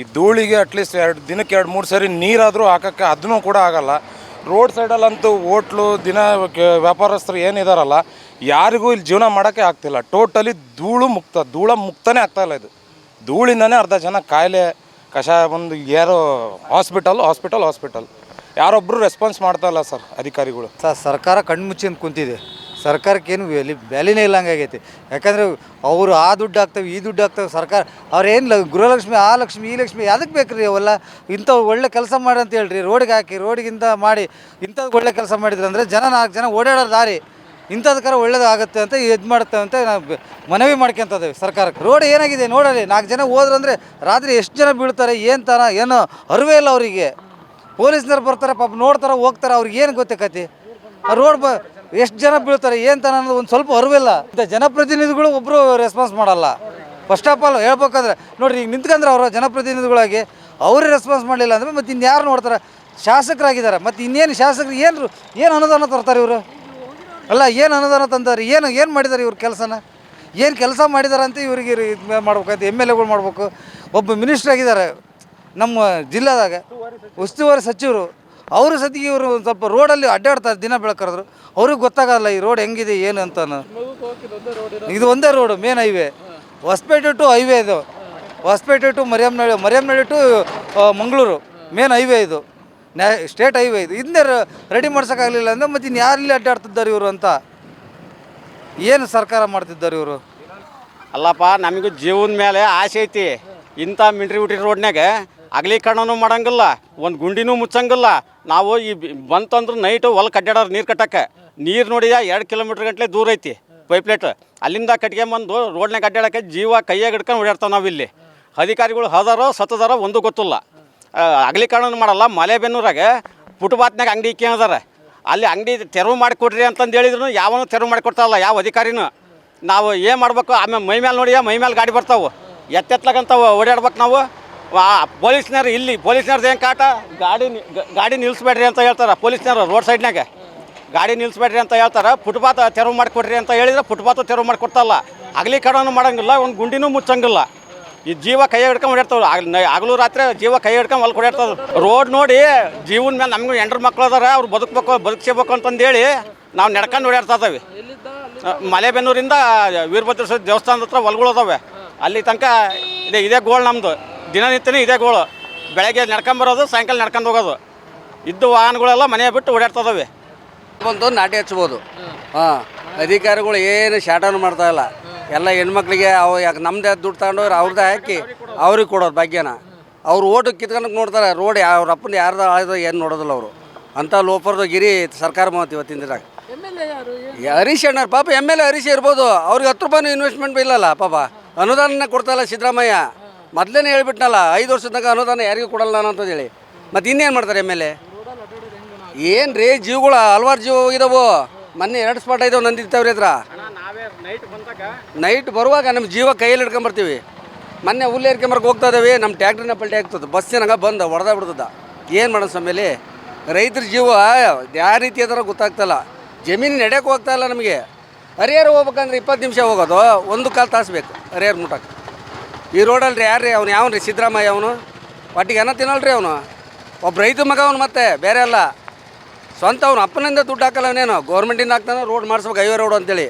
ಈ ಧೂಳಿಗೆ ಅಟ್ಲೀಸ್ಟ್ ದಿನಕ್ಕೆ 2-3 ಸರಿ ನೀರಾದರೂ ಹಾಕೋಕ್ಕೆ ಅದನ್ನೂ ಕೂಡ ಆಗಲ್ಲ. ರೋಡ್ ಸೈಡಲ್ಲಂತೂ ಹೋಟ್ಲು ದಿನ ವ್ಯಾಪಾರಸ್ಥರು ಏನಿದಾರಲ್ಲ, ಯಾರಿಗೂ ಇಲ್ಲಿ ಜೀವನ ಮಾಡೋಕ್ಕೆ ಆಗ್ತಿಲ್ಲ. ಟೋಟಲಿ ಧೂಳ ಮುಕ್ತನೇ ಆಗ್ತಾಯಿಲ್ಲ. ಇದು ಧೂಳಿಂದನೇ ಅರ್ಧ ಜನ ಕಾಯಿಲೆ ಕಷಾಯ ಬಂದು ಯಾರೋ ಹಾಸ್ಪಿಟಲ್ ಯಾರೊಬ್ಬರು ರೆಸ್ಪಾನ್ಸ್ ಮಾಡ್ತಾ ಇಲ್ಲ ಸರ್ ಅಧಿಕಾರಿಗಳು. ಸರ್ಕಾರ ಕಣ್ಣು ಮುಚ್ಚಿಂದ ಕುಂತಿದೆ. ಸರ್ಕಾರಕ್ಕೇನು ಬೆಲೆನೇ ಇಲ್ಲ ಹಂಗಾಗೈತಿ. ಯಾಕಂದರೆ ಅವರು ಆ ದುಡ್ಡು ಹಾಕ್ತವೆ, ಈ ದುಡ್ಡು ಹಾಕ್ತವೆ. ಸರ್ಕಾರ ಅವ್ರೇನು ಗೃಹಲಕ್ಷ್ಮಿ, ಆ ಲಕ್ಷ್ಮಿ, ಈ ಲಕ್ಷ್ಮಿ ಅದಕ್ಕೆ ಬೇಕ್ರಿ ಅವೆಲ್ಲ? ಇಂಥವು ಒಳ್ಳೆ ಕೆಲಸ ಮಾಡಿ ಅಂತ ಹೇಳ್ರಿ, ರೋಡಿಗೆ ಹಾಕಿ, ರೋಡಿಗಿಂತ ಮಾಡಿ ಇಂಥದ್ದು ಒಳ್ಳೆ ಕೆಲಸ ಮಾಡಿದ್ರೆ ಅಂದರೆ 4 ಜನ ಓಡಾಡೋ ದಾರಿ ಇಂಥದಕ್ಕಾರ ಒಳ್ಳೇದಾಗುತ್ತೆ ಅಂತ ಇದು ಮಾಡುತ್ತೆ ಅಂತ ನಾವು ಮನವಿ ಮಾಡ್ಕೊತದೇವೆ ಸರ್ಕಾರಕ್ಕೆ. ರೋಡ್ ಏನಾಗಿದೆ ನೋಡಲಿ. 4 ಜನ ಹೋದ್ರಂದರೆ ರಾತ್ರಿ ಎಷ್ಟು ಜನ ಬೀಳ್ತಾರೆ, ಏನೋ ಅರಿವೇ ಇಲ್ಲ ಅವರಿಗೆ. ಪೊಲೀಸ್ನವ್ರು ಬರ್ತಾರೆ, ಪಾಪ ನೋಡ್ತಾರೆ, ಹೋಗ್ತಾರೆ. ಅವ್ರಿಗೆ ಏನು ಗೊತ್ತಾಕತಿ? ಆ ರೋಡ್ ಎಷ್ಟು ಜನ ಬೀಳ್ತಾರೆ, ಅನ್ನೋದು ಒಂದು ಸ್ವಲ್ಪ ಅರಿವಿಲ್ಲ. ಇಂಥ ಜನಪ್ರತಿನಿಧಿಗಳು ಒಬ್ಬರು ರೆಸ್ಪಾನ್ಸ್ ಮಾಡಲ್ಲ. ಫಸ್ಟ್ ಆಫ್ ಆಲ್ ಹೇಳ್ಬೇಕಂದ್ರೆ ನೋಡಿರಿ, ಈಗ ನಿಂತ್ಕೊಂಡ್ರೆ ಅವರು ಜನಪ್ರತಿನಿಧಿಗಳಾಗಿ ಅವರೇ ರೆಸ್ಪಾನ್ಸ್ ಮಾಡಲಿಲ್ಲ ಅಂದರೆ ಮತ್ತೆ ಇನ್ಯಾರು ನೋಡ್ತಾರೆ? ಶಾಸಕರಾಗಿದ್ದಾರೆ, ಮತ್ತು ಇನ್ನೇನು ಶಾಸಕರು ಏನು ಅನುದಾನ ತರ್ತಾರೆ ಇವರು? ಅಲ್ಲ, ಏನು ಅನುದಾನ ತಂತಾರೆ? ಏನು ಮಾಡಿದ್ದಾರೆ ಇವ್ರ ಕೆಲಸನ? ಏನು ಕೆಲಸ ಮಾಡಿದ್ದಾರೆ ಅಂತ ಇವ್ರಿಗೆ ಇದು ಮಾಡ್ಬೇಕಂತ MLAಗಳು ಮಾಡ್ಬೇಕು. ಒಬ್ಬ ಮಿನಿಸ್ಟ್ರ್ ಆಗಿದ್ದಾರೆ ನಮ್ಮ ಜಿಲ್ಲೆದಾಗ, ಉಸ್ತುವಾರಿ ಸಚಿವರು. ಅವರು ಸತಿಗೆ ಇವರು ಒಂದು ಸ್ವಲ್ಪ ರೋಡಲ್ಲಿ ಅಡ್ಡಾಡ್ತಾರೆ ದಿನ ಬೆಳಕರೆದ್ರು. ಅವ್ರಿಗೆ ಗೊತ್ತಾಗಲ್ಲ ಈ ರೋಡ್ ಹೆಂಗಿದೆ ಏನು ಅಂತ. ಇದು ಒಂದೇ road, main highway. Hosapete to highway ಇದು. Hosapete to Mariyammanahalli to Mangaluru main highway ಇದು. ಸ್ಟೇಟ್ ಹೈವೇ ಇದು ಹಿಂದೆ ರೆಡಿ ಮಾಡ್ಸೋಕ್ಕಾಗಲಿಲ್ಲ ಅಂದರೆ ಮತ್ತು ಇನ್ನು ಯಾರಲ್ಲಿ ಅಡ್ಡಾಡ್ತಿದ್ದಾರೆ ಇವರು ಅಂತ ಏನು ಸರ್ಕಾರ ಮಾಡ್ತಿದ್ದಾರೆ ಇವರು? ಅಲ್ಲಪ್ಪ, ನಮಗೂ ಜೀವನ ಮೇಲೆ ಆಸೆ ಐತಿ. ಇಂಥ ಮಿಲ್ಟ್ರಿ ರೋಡ್ನಾಗ ಅಗಲೀಕರಣನೂ ಮಾಡಂಗಿಲ್ಲ, ಒಂದು ಗುಂಡಿನೂ ಮುಚ್ಚಂಗಿಲ್ಲ. ನಾವು ಈ ಬಂತಂದ್ರೆ ನೈಟು ಹೊಲಕ್ಕೆ ಅಡ್ಡಾಡೋರು ನೀರು ಕಟ್ಟಕ್ಕೆ. ನೀರು ನೋಡಿದ 2 ಕಿಲೋಮೀಟ್ರ್ ಗಂಟಲೆ ದೂರ ಐತಿ ಪೈಪ್ಲೈಟ್. ಅಲ್ಲಿಂದ ಕಟ್ಕೊಂಬಂದು ರೋಡ್ನಾಗ ಅಡ್ಡಾಡೋಕ್ಕೆ ಜೀವ ಕೈಯಾಗ ಹಿಡ್ಕೊಂಡು ಓಡಾಡ್ತಾವೆ ನಾವಿಲ್ಲಿ. ಅಧಿಕಾರಿಗಳು ಹದಾರೋ ಸತ್ತದಾರೋ ಒಂದು ಗೊತ್ತಿಲ್ಲ. ಅಗಲೀಕರಣ ಮಾಡಲ್ಲ. ಮಲೆಬೆನ್ನೂರಾಗ ಫುಟ್ಪಾತ್ನಾಗ ಅಂಗಡಿ ಇಕ್ಕಿದಾರೆ. ಅಲ್ಲಿ ಅಂಗಡಿ ತೆರವು ಮಾಡಿಕೊಡ್ರಿ ಅಂತಂದು ಹೇಳಿದ್ರು ಯಾವನು ತೆರವು ಮಾಡಿಕೊಡ್ತಾರಲ್ಲ ಯಾವ ಅಧಿಕಾರಿನೂ. ನಾವು ಏನು ಮಾಡ್ಬೇಕು? ಆಮೇಲೆ ಮೈ ಮೇಲೆ ನೋಡಿ ಮೈ ಮೇಲೆ ಗಾಡಿ ಬರ್ತಾವೆ, ಎತ್ತೆತ್ಲಾಗಂತ ಓಡಾಡ್ಬೇಕು ನಾವು. ಪೊಲೀಸ್ನವ್ರು ಇಲ್ಲಿ ಪೊಲೀಸ್ನವ್ರದ್ದು ಏನು ಕಾಟ, ಗಾಡಿ ನಿಲ್ಲಿಸ್ಬೇಡ್ರಿ ಅಂತ ಹೇಳ್ತಾರೆ ಪೊಲೀಸ್ನವ್ರು. ರೋಡ್ ಸೈಡ್ನಾಗ ಗಾಡಿ ನಿಲ್ಲಿಸ್ಬೇಡ್ರಿ ಅಂತ ಹೇಳ್ತಾರೆ. ಫುಟ್ಪಾತ್ ತೆರವು ಮಾಡಿಕೊಡ್ರಿ ಅಂತ ಹೇಳಿದ್ರೆ ಫುಟ್ಪಾತು ತೆರವು ಮಾಡಿಕೊಡ್ತಲ್ಲ. ಅಗಲೀಕರಣ ಮಾಡೋಂಗಿಲ್ಲ, ಒಂದು ಗುಂಡಿನೂ ಮುಚ್ಚಂಗಿಲ್ಲ. ಈ ಜೀವ ಕೈ ಹಿಡ್ಕೊಂಡು ಓಡಾಡ್ತಾವೆ. ಹಗಲು ರಾತ್ರಿ ಜೀವ ಕೈ ಹಿಡ್ಕೊಂಡು ಹೊಲ್ಕೆ ಓಡಾಡ್ತಾವೆ. ರೋಡ್ ನೋಡಿ ಜೀವನ ಮೇಲೆ ನಮಗೂ ಹೆಂಡ್ರ ಮಕ್ಳು ಅದಾರ, ಅವ್ರು ಬದುಕಿಸ್ಬೇಕು ಅಂತಂದೇಳಿ ನಾವು ನಡ್ಕೊಂಡು ಓಡಾಡ್ತಾ ಇದ್ದಾವೆ. ಮಲೆಬೆನ್ನೂರಿಂದ ವೀರಭದ್ರೇಶ್ವರ ದೇವಸ್ಥಾನದ ಹತ್ರ ಹೊಲ್ಗಳು ಅದಾವೆ. ಅಲ್ಲಿ ತನಕ ಇದೇ ಗೋಳು ನಮ್ಮದು. ದಿನನಿತ್ಯನೇ ಇದೇ ಗೋಳು. ಬೆಳಗ್ಗೆ ನಡ್ಕೊಂಬರೋದು, ಸಾಯಂಕಾಲ ನಡ್ಕೊಂಡು ಹೋಗೋದು. ಇದ್ದು ವಾಹನಗಳೆಲ್ಲ ಮನೆ ಬಿಟ್ಟು ಓಡಾಡ್ತದವೆ. ಬಂದು ನಾಟಿ ಹಚ್ಬೋದು. ಹಾಂ, ಅಧಿಕಾರಿಗಳು ಏನು ಶಾಟನ್ನು ಮಾಡ್ತಾ ಇಲ್ಲ. ಎಲ್ಲ ಹೆಣ್ಮಕ್ಳಿಗೆ ಅವು ಯಾಕೆ ನಮ್ಮದೇ ದುಡ್ಡು ತಗೊಂಡವ್ರು ಅವ್ರದ್ದೇ ಹಾಕಿ ಅವ್ರಿಗೆ ಕೊಡೋರು ಭಾಗ್ಯನ. ಅವ್ರು ಓಟು ಕಿತ್ಕೊಂಡಕ್ಕೆ ನೋಡ್ತಾರೆ. ರೋಡ್ ಅವ್ರ ಅಪ್ಪನ ಯಾರ್ದು ಆಯ್ದು ಏನು ನೋಡೋದಿಲ್ಲ ಅವರು. ಅಂಥ ಲೋಪರ್ದು ಗಿರಿ ಸರ್ಕಾರ ಮಾತು ಇವತ್ತಿನ ದಿನ. ಹರೀಶ್ ಅಣ್ಣವ್ರು ಪಾಪ MLA ಹರೀಶ್ ಇರ್ಬೋದು. ಅವ್ರಿಗೆ 10 ರೂಪಾಯಿನೂ ಇನ್ವೆಸ್ಟ್ಮೆಂಟ್ ಇಲ್ಲಲ್ಲ ಪಾಪ. ಅನುದಾನ ಕೊಡ್ತಾಯಿಲ್ಲ ಸಿದ್ದರಾಮಯ್ಯ. ಮೊದಲೇ ಹೇಳ್ಬಿಟ್ನಲ್ಲ 5 ವರ್ಷದ ತನಕ ಅನುದಾನ ಯಾರಿಗೂ ಕೊಡಲ್ಲ ನಾನು ಅಂತೇಳಿ. ಮತ್ತು ಇನ್ನೇನು ಮಾಡ್ತಾರೆ MLA? ಏನು ರೀ, ಜೀವಗಳು ಹಲ್ವಾರು ಜೀವ ಹೋಗಿದಾವು. ಮೊನ್ನೆ 2 ಸ್ಪಾಟ್ ಇದಾವೆ ನಂದಿತ್ತವ್ರಿ ಹತ್ರ. ನೈಟ್ ಬರುವಾಗ ನಮ್ಮ ಜೀವ ಕೈಯಲ್ಲಿ ಹಿಡ್ಕೊಂಬರ್ತೀವಿ. ಮೊನ್ನೆ ಹುಲ್ಲು ಏರ್ಕೊಂಬರ್ಗೆ ಹೋಗ್ತಾ ಇದ್ದಾವೆ, ನಮ್ಮ ಟ್ಯಾಕ್ಟ್ರಿನ ಪಲ್ಟಿ ಆಗ್ತದೆ. ಬಸ್ಸಿನಾಗ ಬಂದು ಹೊಡೆದ ಬಿಡ್ತದ. ಏನು ಮಾಡೋಣ ಸಮೇಲೆ? ರೈತರ ಜೀವ ಯಾವ ರೀತಿ ಅದರ ಗೊತ್ತಾಗ್ತಲ್ಲ. ಜಮೀನು ನಡೆಯೋಕೆ ಹೋಗ್ತಾ ಇಲ್ಲ ನಮಗೆ. ಹರಿಹರ ಹೋಗ್ಬೇಕಂದ್ರೆ 20 ನಿಮಿಷ ಹೋಗೋದು, 1 ತಾಸು ಬೇಕು ಹರಿಹರ ಮುಟ್ಟಕ್ಕೆ. ಈ ರೋಡಲ್ರಿ ಯಾರು ರೀ ಅವನು? ಯಾವನು ರೀ ಸಿದ್ದರಾಮಯ್ಯ? ಅವನು ಒಟ್ಟಿಗೆ ಅನ್ನ ತಿನ್ನಲ್ರಿ ಅವನು. ಒಬ್ಬ ರೈತ ಮಗ ಅವನು, ಮತ್ತೆ ಬೇರೆ ಅಲ್ಲ. ಸ್ವಂತ ಅವನು ಅಪ್ಪನಿಂದ ದುಡ್ಡು ಹಾಕಲ್ಲ ಅವನೇನು. ಗೌರ್ಮೆಂಟಿಂದ ಹಾಕ್ತಾನೆ ರೋಡ್ ಮಾಡಿಸ್ಬೇಕು, ಹೈವೇ ರೋಡ್ ಅಂತೇಳಿ.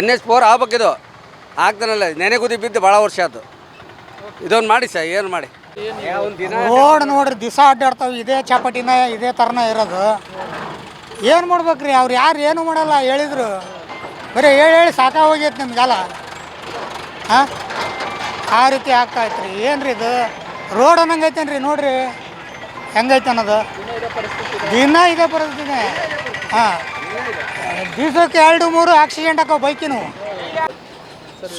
NH4 ಆಗ್ಬೇಕಿದು. ಆಗ್ತಾನಲ್ಲ, ನೆನೆ ಗುದಿ ಬಿದ್ದು ಭಾಳ ವರ್ಷ ಆಯ್ತು. ಇದೊಂದು ಮಾಡಿ ಸರ್, ಏನು ಮಾಡಿ? ರೋಡ್ ನೋಡ್ರಿ ದಿವಸ ಅಡ್ಡಾಡ್ತಾವೆ. ಇದೇ ಚಾಪಟಿನ ಇದೇ ಥರನ ಇರೋದು. ಏನು ಮಾಡ್ಬೇಕ್ರಿ? ಅವ್ರು ಯಾರು ಏನು ಮಾಡಲ್ಲ ಹೇಳಿದ್ರು. ಬರೀ ಹೇಳಿ ಸಾಕಾಗೋಗೈತೆ ನಿಮ್ಗೆಲ್ಲ. ಹಾಂ, ಆ ರೀತಿ ಆಗ್ತಾಯ್ತು ರೀ. ಏನು ರೀ ಇದು? ರೋಡ್ ಅನ್ನಂಗೈತೇನು ರೀ? ನೋಡಿರಿ ಹೆಂಗೈತೆ ಅನ್ನೋದು. ದಿನ ಇದೇ ಪರಿಸ್ಥಿತಿನೇ. ಹಾಂ, ದಿವಸಕ್ಕೆ 2-3 ಆಕ್ಸಿಡೆಂಟ್ ಹಾಕೋ ಬೈಕಿನೂ.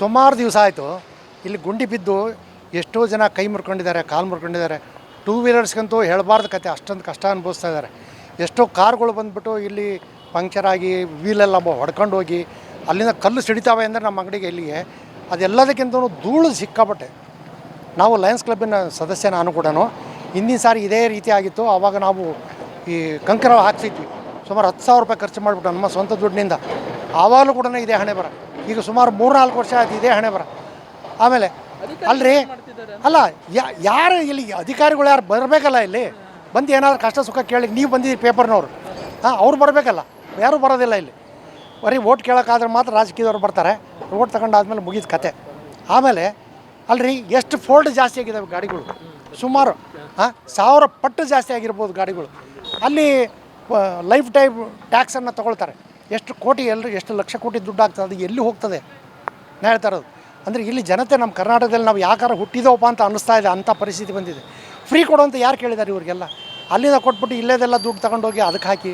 ಸುಮಾರು ದಿವಸ ಆಯಿತು ಇಲ್ಲಿ ಗುಂಡಿ ಬಿದ್ದು ಎಷ್ಟೋ ಜನ ಕೈ ಮುರ್ಕೊಂಡಿದ್ದಾರೆ, ಕಾಲು ಮುರ್ಕೊಂಡಿದ್ದಾರೆ. 2 ವೀಲರ್ಸ್ಗಂತೂ ಹೇಳಬಾರ್ದು ಕತೆ, ಅಷ್ಟೊಂದು ಕಷ್ಟ ಅನುಭವಿಸ್ತಾ ಇದ್ದಾರೆ. ಎಷ್ಟೋ ಕಾರ್ಗಳು ಬಂದುಬಿಟ್ಟು ಇಲ್ಲಿ ಪಂಕ್ಚರ್ ಆಗಿ ವೀಲೆಲ್ಲ ಹೊಡ್ಕೊಂಡು ಹೋಗಿ ಅಲ್ಲಿಂದ ಕಲ್ಲು ಸಿಡಿತಾವೆ ಅಂದರೆ ನಮ್ಮ ಅಂಗಡಿಗೆ ಇಲ್ಲಿಗೆ. ಅದೆಲ್ಲದಕ್ಕಿಂತ ಧೂಳು ಸಿಕ್ಕಾಪಟ್ಟೆ. ನಾವು ಲಯನ್ಸ್ ಕ್ಲಬ್ಬಿನ ಸದಸ್ಯ, ನಾನು ಕೂಡ. ಹಿಂದಿನ ಸಾರಿ ಇದೇ ರೀತಿ ಆಗಿತ್ತು. ಆವಾಗ ನಾವು ಈ ಕಂಕರ ಹಾಕ್ಸಿದ್ವಿ. ಸುಮಾರು 10,000 ರೂಪಾಯಿ ಖರ್ಚು ಮಾಡಿಬಿಟ್ಟು ನಮ್ಮ ಸ್ವಂತ ದುಡ್ಡಿನಿಂದ. ಆವಾಗಲೂ ಕೂಡ ಇದೇ ಹಣೆ ಬರ. ಈಗ ಸುಮಾರು 3-4 ವರ್ಷ ಆಯ್ತು ಇದೇ ಹಣೆ ಬರ. ಆಮೇಲೆ ಅಲ್ರಿ, ಅಲ್ಲ ಯಾರು ಇಲ್ಲಿ ಅಧಿಕಾರಿಗಳು ಯಾರು ಬರಬೇಕಲ್ಲ ಇಲ್ಲಿ. ಬಂದು ಏನಾದರೂ ಕಷ್ಟ ಸುಖ ಕೇಳಿ ನೀವು ಬಂದಿದ್ದೀರಿ ಪೇಪರ್ನವ್ರು. ಹಾಂ, ಅವ್ರು ಬರಬೇಕಲ್ಲ, ಯಾರೂ ಬರೋದಿಲ್ಲ ಇಲ್ಲಿ. ಬರೀ ಓಟ್ ಕೇಳೋಕ್ಕಾದ್ರೆ ಮಾತ್ರ ರಾಜಕೀಯದವ್ರು ಬರ್ತಾರೆ. ಓಟ್ ತಗೊಂಡಾದ್ಮೇಲೆ ಮುಗಿದ ಕತೆ. ಆಮೇಲೆ ಅಲ್ರಿ, ಎಷ್ಟು ಫೋಲ್ಡ್ ಜಾಸ್ತಿ ಆಗಿದ್ದಾವೆ ಗಾಡಿಗಳು. ಸುಮಾರು 1000 ಪಟ್ಟು ಜಾಸ್ತಿ ಆಗಿರ್ಬೋದು ಗಾಡಿಗಳು. ಅಲ್ಲಿ ಲೈಫ್ ಟೈಮ್ ಟ್ಯಾಕ್ಸನ್ನು ತೊಗೊಳ್ತಾರೆ. ಎಷ್ಟು ಕೋಟಿ, ಎಷ್ಟು ಲಕ್ಷ ಕೋಟಿ ದುಡ್ಡು ಆಗ್ತದೆ. ಅದು ಎಲ್ಲಿ ಹೋಗ್ತದೆ ನಾ ಹೇಳ್ತಾ ಇರೋದು. ಅಂದರೆ ಇಲ್ಲಿ ಜನತೆ ನಮ್ಮ ಕರ್ನಾಟಕದಲ್ಲಿ ನಾವು ಯಾಕಾರ ಹುಟ್ಟಿದವಪ್ಪ ಅಂತ ಅನ್ನಿಸ್ತಾ ಇದೆ. ಅಂಥ ಪರಿಸ್ಥಿತಿ ಬಂದಿದೆ. ಫ್ರೀ ಕೊಡು ಅಂತ ಯಾರು ಕೇಳಿದ್ದಾರೆ ಇವ್ರಿಗೆಲ್ಲ? ಅಲ್ಲಿಂದ ಕೊಟ್ಬಿಟ್ಟು ಇಲ್ಲೇದೆಲ್ಲ ದುಡ್ಡು ತಗೊಂಡೋಗಿ ಅದಕ್ಕೆ ಹಾಕಿ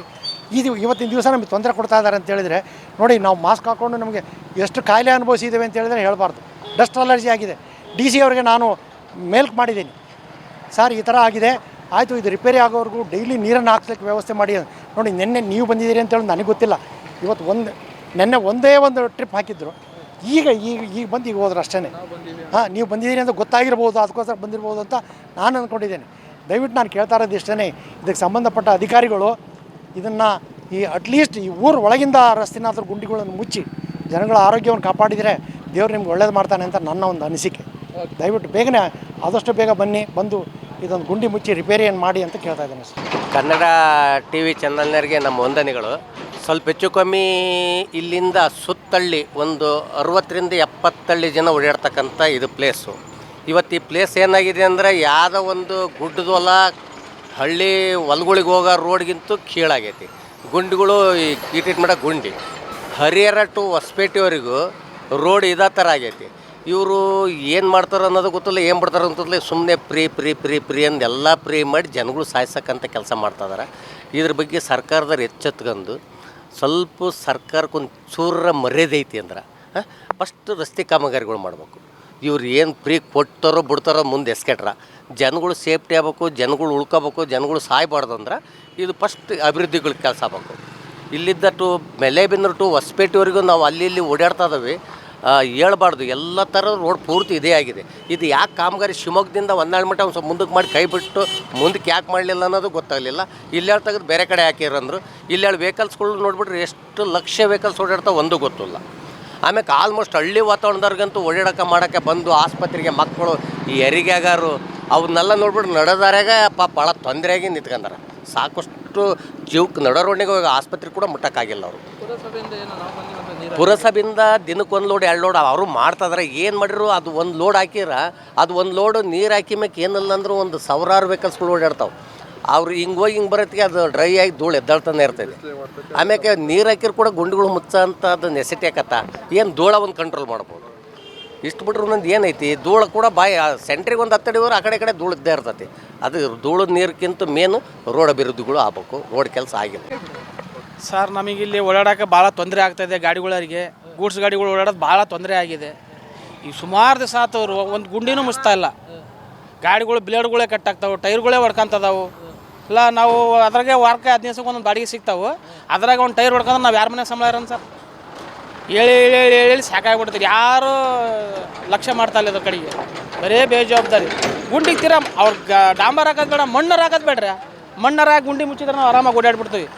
ಇವತ್ತಿನ ದಿವಸ ನಮಗೆ ತೊಂದರೆ ಕೊಡ್ತಾ ಇದ್ದಾರೆ ಅಂತ ಹೇಳಿದರೆ ನೋಡಿ. ನಾವು ಮಾಸ್ಕ್ ಹಾಕ್ಕೊಂಡು ನಮಗೆ ಎಷ್ಟು ಕಾಯಿಲೆ ಅನುಭವಿಸಿದ್ದೇವೆ ಅಂತ ಹೇಳಿದರೆ ಹೇಳಬಾರ್ದು. ಡಸ್ಟ್ ಅಲರ್ಜಿ ಆಗಿದೆ. DC ಅವರಿಗೆ ನಾನು ಮೇಲ್ ಮಾಡಿದ್ದೀನಿ, ಸರ್ ಈ ಥರ ಆಗಿದೆ, ಆಯಿತು ಇದು ರಿಪೇರಿ ಆಗೋವರೆಗೂ ಡೈಲಿ ನೀರನ್ನು ಹಾಕ್ಲಿಕ್ಕೆ ವ್ಯವಸ್ಥೆ ಮಾಡಿ. ನೋಡಿ, ನಿನ್ನೆ ನೀವು ಬಂದಿದ್ದೀರಿ ಅಂತೇಳಿ ನನಗೆ ಗೊತ್ತಿಲ್ಲ. ಇವತ್ತು ನಿನ್ನೆ ಒಂದೇ ಒಂದು ಟ್ರಿಪ್ ಹಾಕಿದ್ರು. ಈಗ ಬಂದು ಈಗ ಹೋದ್ರೆ ಅಷ್ಟೇ. ಹಾಂ, ನೀವು ಬಂದಿದ್ದೀರಿ ಅಂತ ಗೊತ್ತಾಗಿರ್ಬೋದು, ಅದಕ್ಕೋಸ್ಕರ ಬಂದಿರ್ಬೋದು ಅಂತ ನಾನು ಅಂದ್ಕೊಂಡಿದ್ದೇನೆ. ದಯವಿಟ್ಟು ನಾನು ಕೇಳ್ತಾ ಇರೋದು ಇಷ್ಟೇ, ಇದಕ್ಕೆ ಸಂಬಂಧಪಟ್ಟ ಅಧಿಕಾರಿಗಳು ಇದನ್ನು ಅಟ್ಲೀಸ್ಟ್ ಈ ಊರು ಒಳಗಿಂದ ರಸ್ತೆನಾದ್ರೂ ಗುಂಡಿಗಳನ್ನು ಮುಚ್ಚಿ ಜನಗಳ ಆರೋಗ್ಯವನ್ನು ಕಾಪಾಡಿದರೆ ದೇವ್ರು ನಿಮ್ಗೆ ಒಳ್ಳೇದು ಮಾಡ್ತಾನೆ ಅಂತ ನನ್ನ ಒಂದು ಅನಿಸಿಕೆ. ದಯವಿಟ್ಟು ಬೇಗನೆ ಆದಷ್ಟು ಬೇಗ ಬಂದು ಇದೊಂದು ಗುಂಡಿ ಮುಚ್ಚಿ ರಿಪೇರಿಯನ್ನು ಮಾಡಿ ಅಂತ ಕೇಳ್ತಾ ಇದ್ದೇನೆ. ಕನ್ನಡ TV ಚಾನಲ್ನರಿಗೆ ನಮ್ಮ ವಂದನೆಗಳು. ಸ್ವಲ್ಪ ಹೆಚ್ಚು ಕಮ್ಮಿ ಇಲ್ಲಿಂದ ಸುತ್ತಳ್ಳಿ ಒಂದು 60-70 ಜನ ಓಡಾಡ್ತಕ್ಕಂಥ ಇದು ಪ್ಲೇಸು. ಇವತ್ತು ಈ ಪ್ಲೇಸ್ ಏನಾಗಿದೆ ಅಂದರೆ ಯಾವುದೋ ಒಂದು ಗುಡ್ಡದೊಲ ಹಳ್ಳಿ ಹೊಲ್ಗಳಿಗೆ ಹೋಗೋ ರೋಡ್ಗಿಂತೂ ಕೀಳಾಗೈತಿ. ಗುಂಡಿಗಳು ಈ ಟ್ರೀಟ್ಮೆಂಟ್ ಗುಂಡಿ ಹರಿಹರ ಟು ಹೊಸಪೇಟೆವರೆಗೂ ರೋಡ್ ಇದೇ ಥರ ಆಗೈತಿ. ಇವರು ಏನು ಮಾಡ್ತಾರೆ ಅನ್ನೋದು ಗೊತ್ತಿಲ್ಲ, ಏನು ಬಿಡ್ತಾರೆ ಅಂತಂದ್ರೆ ಸುಮ್ಮನೆ ಫ್ರೀ ಅಂದು ಎಲ್ಲ ಫ್ರೀ ಮಾಡಿ ಜನಗಳು ಸಾಯ್ಸಕ್ಕಂಥ ಕೆಲಸ ಮಾಡ್ತಾಯಿದ್ದಾರೆ. ಇದ್ರ ಬಗ್ಗೆ ಸರ್ಕಾರದವ್ರು ಎಚ್ಚೆತ್ಕೊಂಡು ಸ್ವಲ್ಪ ಸರ್ಕಾರಕ್ಕೊಂದು ಚೂರ ಮರ್ಯಾದೆ ಐತಿ ಅಂದ್ರೆ ಫಸ್ಟ್ ರಸ್ತೆ ಕಾಮಗಾರಿಗಳು ಮಾಡಬೇಕು. ಇವ್ರು ಏನು ಫ್ರೀ ಕೊಡ್ತಾರೋ ಬಿಡ್ತಾರೋ ಮುಂದೆ ಎಸ್ಕೆಟ್ರ ಜನಗಳು ಸೇಫ್ಟಿ ಆಗ್ಬೇಕು, ಜನಗಳು ಉಳ್ಕೋಬೇಕು, ಜನಗಳು ಸಾಯ್ಬಾರ್ದು ಅಂದ್ರೆ ಇದು ಫಸ್ಟ್ ಅಭಿವೃದ್ಧಿಗಳು ಕೆಲಸ ಆಗಬೇಕು. ಇಲ್ಲಿದ್ದ ಟು ಮೆಲೆಬೆನ್ನೂರು ಟು ಹೊಸಪೇಟೆವರೆಗೂ ನಾವು ಅಲ್ಲಿ ಇಲ್ಲಿ ಓಡಾಡ್ತಾ ಇದ್ದಾವೆ, ಹೇಳ್ಬಾರ್ದು. ಎಲ್ಲ ಥರ ರೋಡ್ ಪೂರ್ತಿ ಇದೇ ಆಗಿದೆ. ಇದು ಯಾಕೆ ಕಾಮಗಾರಿ ಶಿವಮೊಗ್ಗದಿಂದ ಹೊನ್ನಾಳಿ ಮಟ್ಟ ಒಂದು ಸ್ವಲ್ಪ ಮುಂದಕ್ಕೆ ಮಾಡಿ ಕೈ ಬಿಟ್ಟು ಮುಂದಕ್ಕೆ ಯಾಕೆ ಮಾಡಲಿಲ್ಲ ಅನ್ನೋದು ಗೊತ್ತಾಗಲಿಲ್ಲ. ಇಲ್ಲಿ ತೆಗೆದು ಬೇರೆ ಕಡೆ ಹಾಕಿರಂದ್ರು ಇಲ್ಲಿ ವೆಹಿಕಲ್ಸ್ಗಳು ನೋಡಿಬಿಟ್ರೆ ಎಷ್ಟು ಲಕ್ಷ ವೆಹಿಕಲ್ಸ್ ಓಡಾಡ್ತಾವೆ ಒಂದು ಗೊತ್ತಿಲ್ಲ. ಆಮೇಲೆ ಆಲ್ಮೋಸ್ಟ್ ಹಳ್ಳಿ ವಾತಾವರಣದವ್ರಿಗಂತೂ ಓಡಾಡೋಕೆ ಮಾಡೋಕ್ಕೆ ಬಂದು ಆಸ್ಪತ್ರೆಗೆ ಮಕ್ಕಳು ಈ ಹೆರಿಗೆಗಾರು ಅವನ್ನೆಲ್ಲ ನೋಡ್ಬಿಟ್ಟು ನಡೆದಾರ್ಯಾಗ ಭಾಳ ತೊಂದರೆಯಾಗಿ ನಿಂತ್ಕೊಂಡಾರ. ಸಾಕಷ್ಟು ಜೀವಕ್ಕೆ ನಡೋ ರೋಡ್ನಿಗೆ ಹೋಗಿ ಆಸ್ಪತ್ರೆ ಕೂಡ ಮುಟ್ಟಕ್ಕಾಗಿಲ್ಲ ಅವರು. ಪುರಸಭೆಯಿಂದ ದಿನಕ್ಕೊಂದು ಲೋಡ್ 2 ಲೋಡ್ ಅವರು ಮಾಡ್ತಾಯಿದ್ರೆ ಏನು ಮಾಡಿದ್ರು ಅದು ಒಂದು ಲೋಡ್ ಹಾಕಿರ ಅದು ಒಂದು ಲೋಡು ನೀರು ಹಾಕಿ ಮ್ಯಾಕೆ ಏನಿಲ್ಲ ಅಂದರೂ ಒಂದು ಸಾವಿರಾರು ವೆಹಿಕಲ್ಸ್ಗಳು ಓಡಾಡ್ತಾವೆ. ಅವ್ರು ಹಿಂಗೆ ಹೋಗಿ ಹಿಂಗೆ ಬರೋತ್ತಿಗೆ ಅದು ಡ್ರೈ ಆಗಿ ಧೂಳು ಎದ್ದಾಳ್ತಾನೆ ಇರ್ತದೆ. ಆಮ್ಯಾಕೆ ನೀರು ಹಾಕಿರು ಕೂಡ ಗುಂಡಿಗಳು ಮುಚ್ಚೋಂಥದ್ದು ನೆಸಿಟಿ ಆಕತ್ತ. ಏನು ಧೂಳ ಒಂದು ಕಂಟ್ರೋಲ್ ಮಾಡ್ಬೋದು. ಇಷ್ಟು ಬಿಟ್ರೆ ಒಂದೊಂದು ಏನೈತಿ ಧೂಳು ಕೂಡ ಸೆಂಟ್ರಿಗೆ ಒಂದು 10 ಅಡಿ ಆ ಕಡೆ ಧೂಳು ಇದ್ದೇ ಇರ್ತೈತಿ. ಅದು ಧೂಳು ನೀರಿಗಿಂತ ಮೇನು ರೋಡ್ ಅಭಿವೃದ್ಧಿಗಳು ಆಗ್ಬೇಕು. ರೋಡ್ ಕೆಲಸ ಆಗಿಲ್ಲ ಸರ್. ನಮಗಿಲ್ಲಿ ಓಡಾಡೋಕೆ ಭಾಳ ತೊಂದರೆ ಆಗ್ತಾಯಿದೆ. ಗಾಡಿಗಳವರಿಗೆ ಗೂಡ್ಸ್ ಗಾಡಿಗಳು ಓಡಾಡೋದು ಭಾಳ ತೊಂದರೆ ಆಗಿದೆ. ಈಗ ಸುಮಾರು ದಿವಸ ಆತವ್ರು ಒಂದು ಗುಂಡಿನೂ ಮುಚ್ತಾ ಇಲ್ಲ. ಗಾಡಿಗಳು ಬ್ಲೇಡ್ಗಳೇ ಕಟ್ಟಾಗ್ತಾವೆ, ಟೈರ್ಗಳೇ ಹೊಡ್ಕೊಂತದಾವು. ಇಲ್ಲ ನಾವು ಅದ್ರಾಗೆ ವಾರಕ್ಕೆ 15 ದಿವಸಕ್ಕೆ ಒಂದೊಂದು ಬಾಡಿಗೆ ಸಿಗ್ತಾವೆ. ಅದ್ರಾಗ ಒಂದು ಟೈರ್ ಹೊಡ್ಕೊಂಡ್ರೆ ನಾವು ಯಾರ ಮನೆ ಸಂಬಳ ಇರೋಣ ಸರ್? ಹೇಳಿ ಸಾಕಾಗ್ಬಿಡ್ತೀರಿ. ಯಾರು ಲಕ್ಷ್ಯ ಮಾಡ್ತಾ ಇಲ್ಲ ಅದ್ರ ಕಡೆಗೆ. ಬರೇ ಬೇಜವಾಬ್ದಾರಿ. ಗುಂಡಿಗೆ ತೀರ ಅವ್ರು ಡಾಂಬರ್ ಹಾಕೋದು ಬೇಡ, ಮಣ್ಣರು ಹಾಕೋದು ಬೇಡ್ರಿ. ಮಣ್ಣರ ಹಾಕಿ ಗುಂಡಿ ಮುಚ್ಚಿದ್ರೆ ನಾವು ಆರಾಮಾಗಿ ಓಡಾಡ್ಬಿಡ್ತೀವಿ.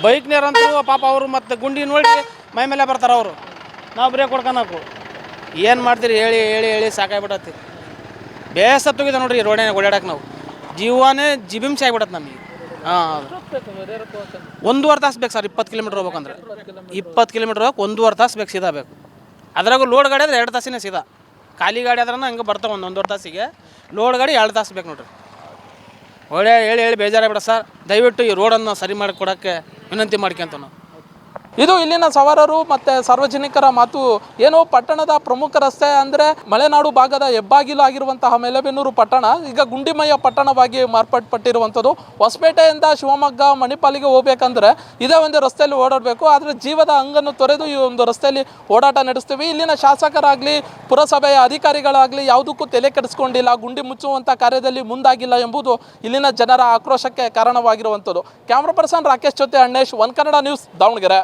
ಬೈಕ್ನೇರಂತೂ ಪಾಪ ಅವರು ಮತ್ತು ಗುಂಡಿ ನೋಡಿ ಮೈ ಮೇಲೆ ಬರ್ತಾರೆ ಅವರು. ನಾವು ಬ್ರೇಕ್ ಹೊಡ್ಕೊಳಕು ಏನು ಮಾಡ್ತೀರಿ? ಹೇಳಿ ಸಾಕಾಗ್ಬಿಡತ್ತಿ. ಬೇಸತ್ತೋಗಿದೆ ನೋಡ್ರಿ ರೋಡಿನಾಗ ಓಡಾಡಕ್ಕೆ. ನಾವು ಜೀವನೇ ಜಿಬಿಂಸೆ ಆಗಿಬಿಡತ್ತೆ ನಮಗೆ. 1.5 ತಾಸು ಬೇಕು ಸರ್. 20 ಕಿಲೋಮೀಟ್ರ್ ಹೋಗ್ಬೇಕಂದ್ರೆ 20 ಕಿಲೋಮೀಟ್ರ್ ಹೋಗಕ್ಕೆ 1.5 ತಾಸು ಬೇಕು, ಸೀದಾ ಬೇಕು. ಅದ್ರಾಗ ಲೋಡ್ ಗಾಡಿ ಆದರೆ 2 ತಾಸಿನೇ ಸೀದಾ. ಖಾಲಿ ಗಾಡಿ ಆದ್ರೆ ಹಂಗೆ ಬರ್ತಾವೆ 1.5 ತಾಸಿಗೆ. ಲೋಡ್ ಗಾಡಿ 2 ತಾಸು ಬೇಕು ನೋಡ್ರಿ. ಹೇಳಿ ಬೇಜಾರಾಗ್ಬಿಡ ಸರ್. ದಯವಿಟ್ಟು ಈ ರೋಡನ್ನು ಸರಿ ಮಾಡಿ ಕೊಡೋಕ್ಕೆ ವಿನಂತಿ ಮಾಡ್ಕೊಂತ ನಾವು. ಇದು ಇಲ್ಲಿನ ಸವಾರರು ಮತ್ತು ಸಾರ್ವಜನಿಕರ ಮಾತು. ಏನು ಪಟ್ಟಣದ ಪ್ರಮುಖ ರಸ್ತೆ ಅಂದರೆ ಮಲೆನಾಡು ಭಾಗದ ಹೆಬ್ಬಾಗಿಲು ಆಗಿರುವಂತಹ ಮೆಲೆಬೆನ್ನೂರು ಪಟ್ಟಣ ಈಗ ಗುಂಡಿಮಯ ಪಟ್ಟಣವಾಗಿ ಮಾರ್ಪಟ್ಟಿರುವಂಥದ್ದು. ಹೊಸಪೇಟೆಯಿಂದ ಶಿವಮೊಗ್ಗ ಮಣಿಪಾಲಿಗೆ ಹೋಗ್ಬೇಕಂದ್ರೆ ಇದೇ ಒಂದು ರಸ್ತೆಯಲ್ಲಿ ಓಡಾಡಬೇಕು. ಆದರೆ ಜೀವದ ಹಂಗನ್ನು ತೊರೆದು ಈ ಒಂದು ರಸ್ತೆಯಲ್ಲಿ ಓಡಾಟ ನಡೆಸ್ತೀವಿ. ಇಲ್ಲಿನ ಶಾಸಕರಾಗಲಿ ಪುರಸಭೆಯ ಅಧಿಕಾರಿಗಳಾಗಲಿ ಯಾವುದಕ್ಕೂ ತಲೆ ಕೆಡಿಸ್ಕೊಂಡಿಲ್ಲ, ಗುಂಡಿ ಮುಚ್ಚುವಂಥ ಕಾರ್ಯದಲ್ಲಿ ಮುಂದಾಗಿಲ್ಲ ಎಂಬುದು ಇಲ್ಲಿನ ಜನರ ಆಕ್ರೋಶಕ್ಕೆ ಕಾರಣವಾಗಿರುವಂಥದ್ದು. ಕ್ಯಾಮ್ರಾ ಪರ್ಸನ್ ರಾಕೇಶ್ ಜೊತೆ ಅಣ್ಣೇಶ್, ಒನ್ ಕನ್ನಡ ನ್ಯೂಸ್, ದಾವಣಗೆರೆ.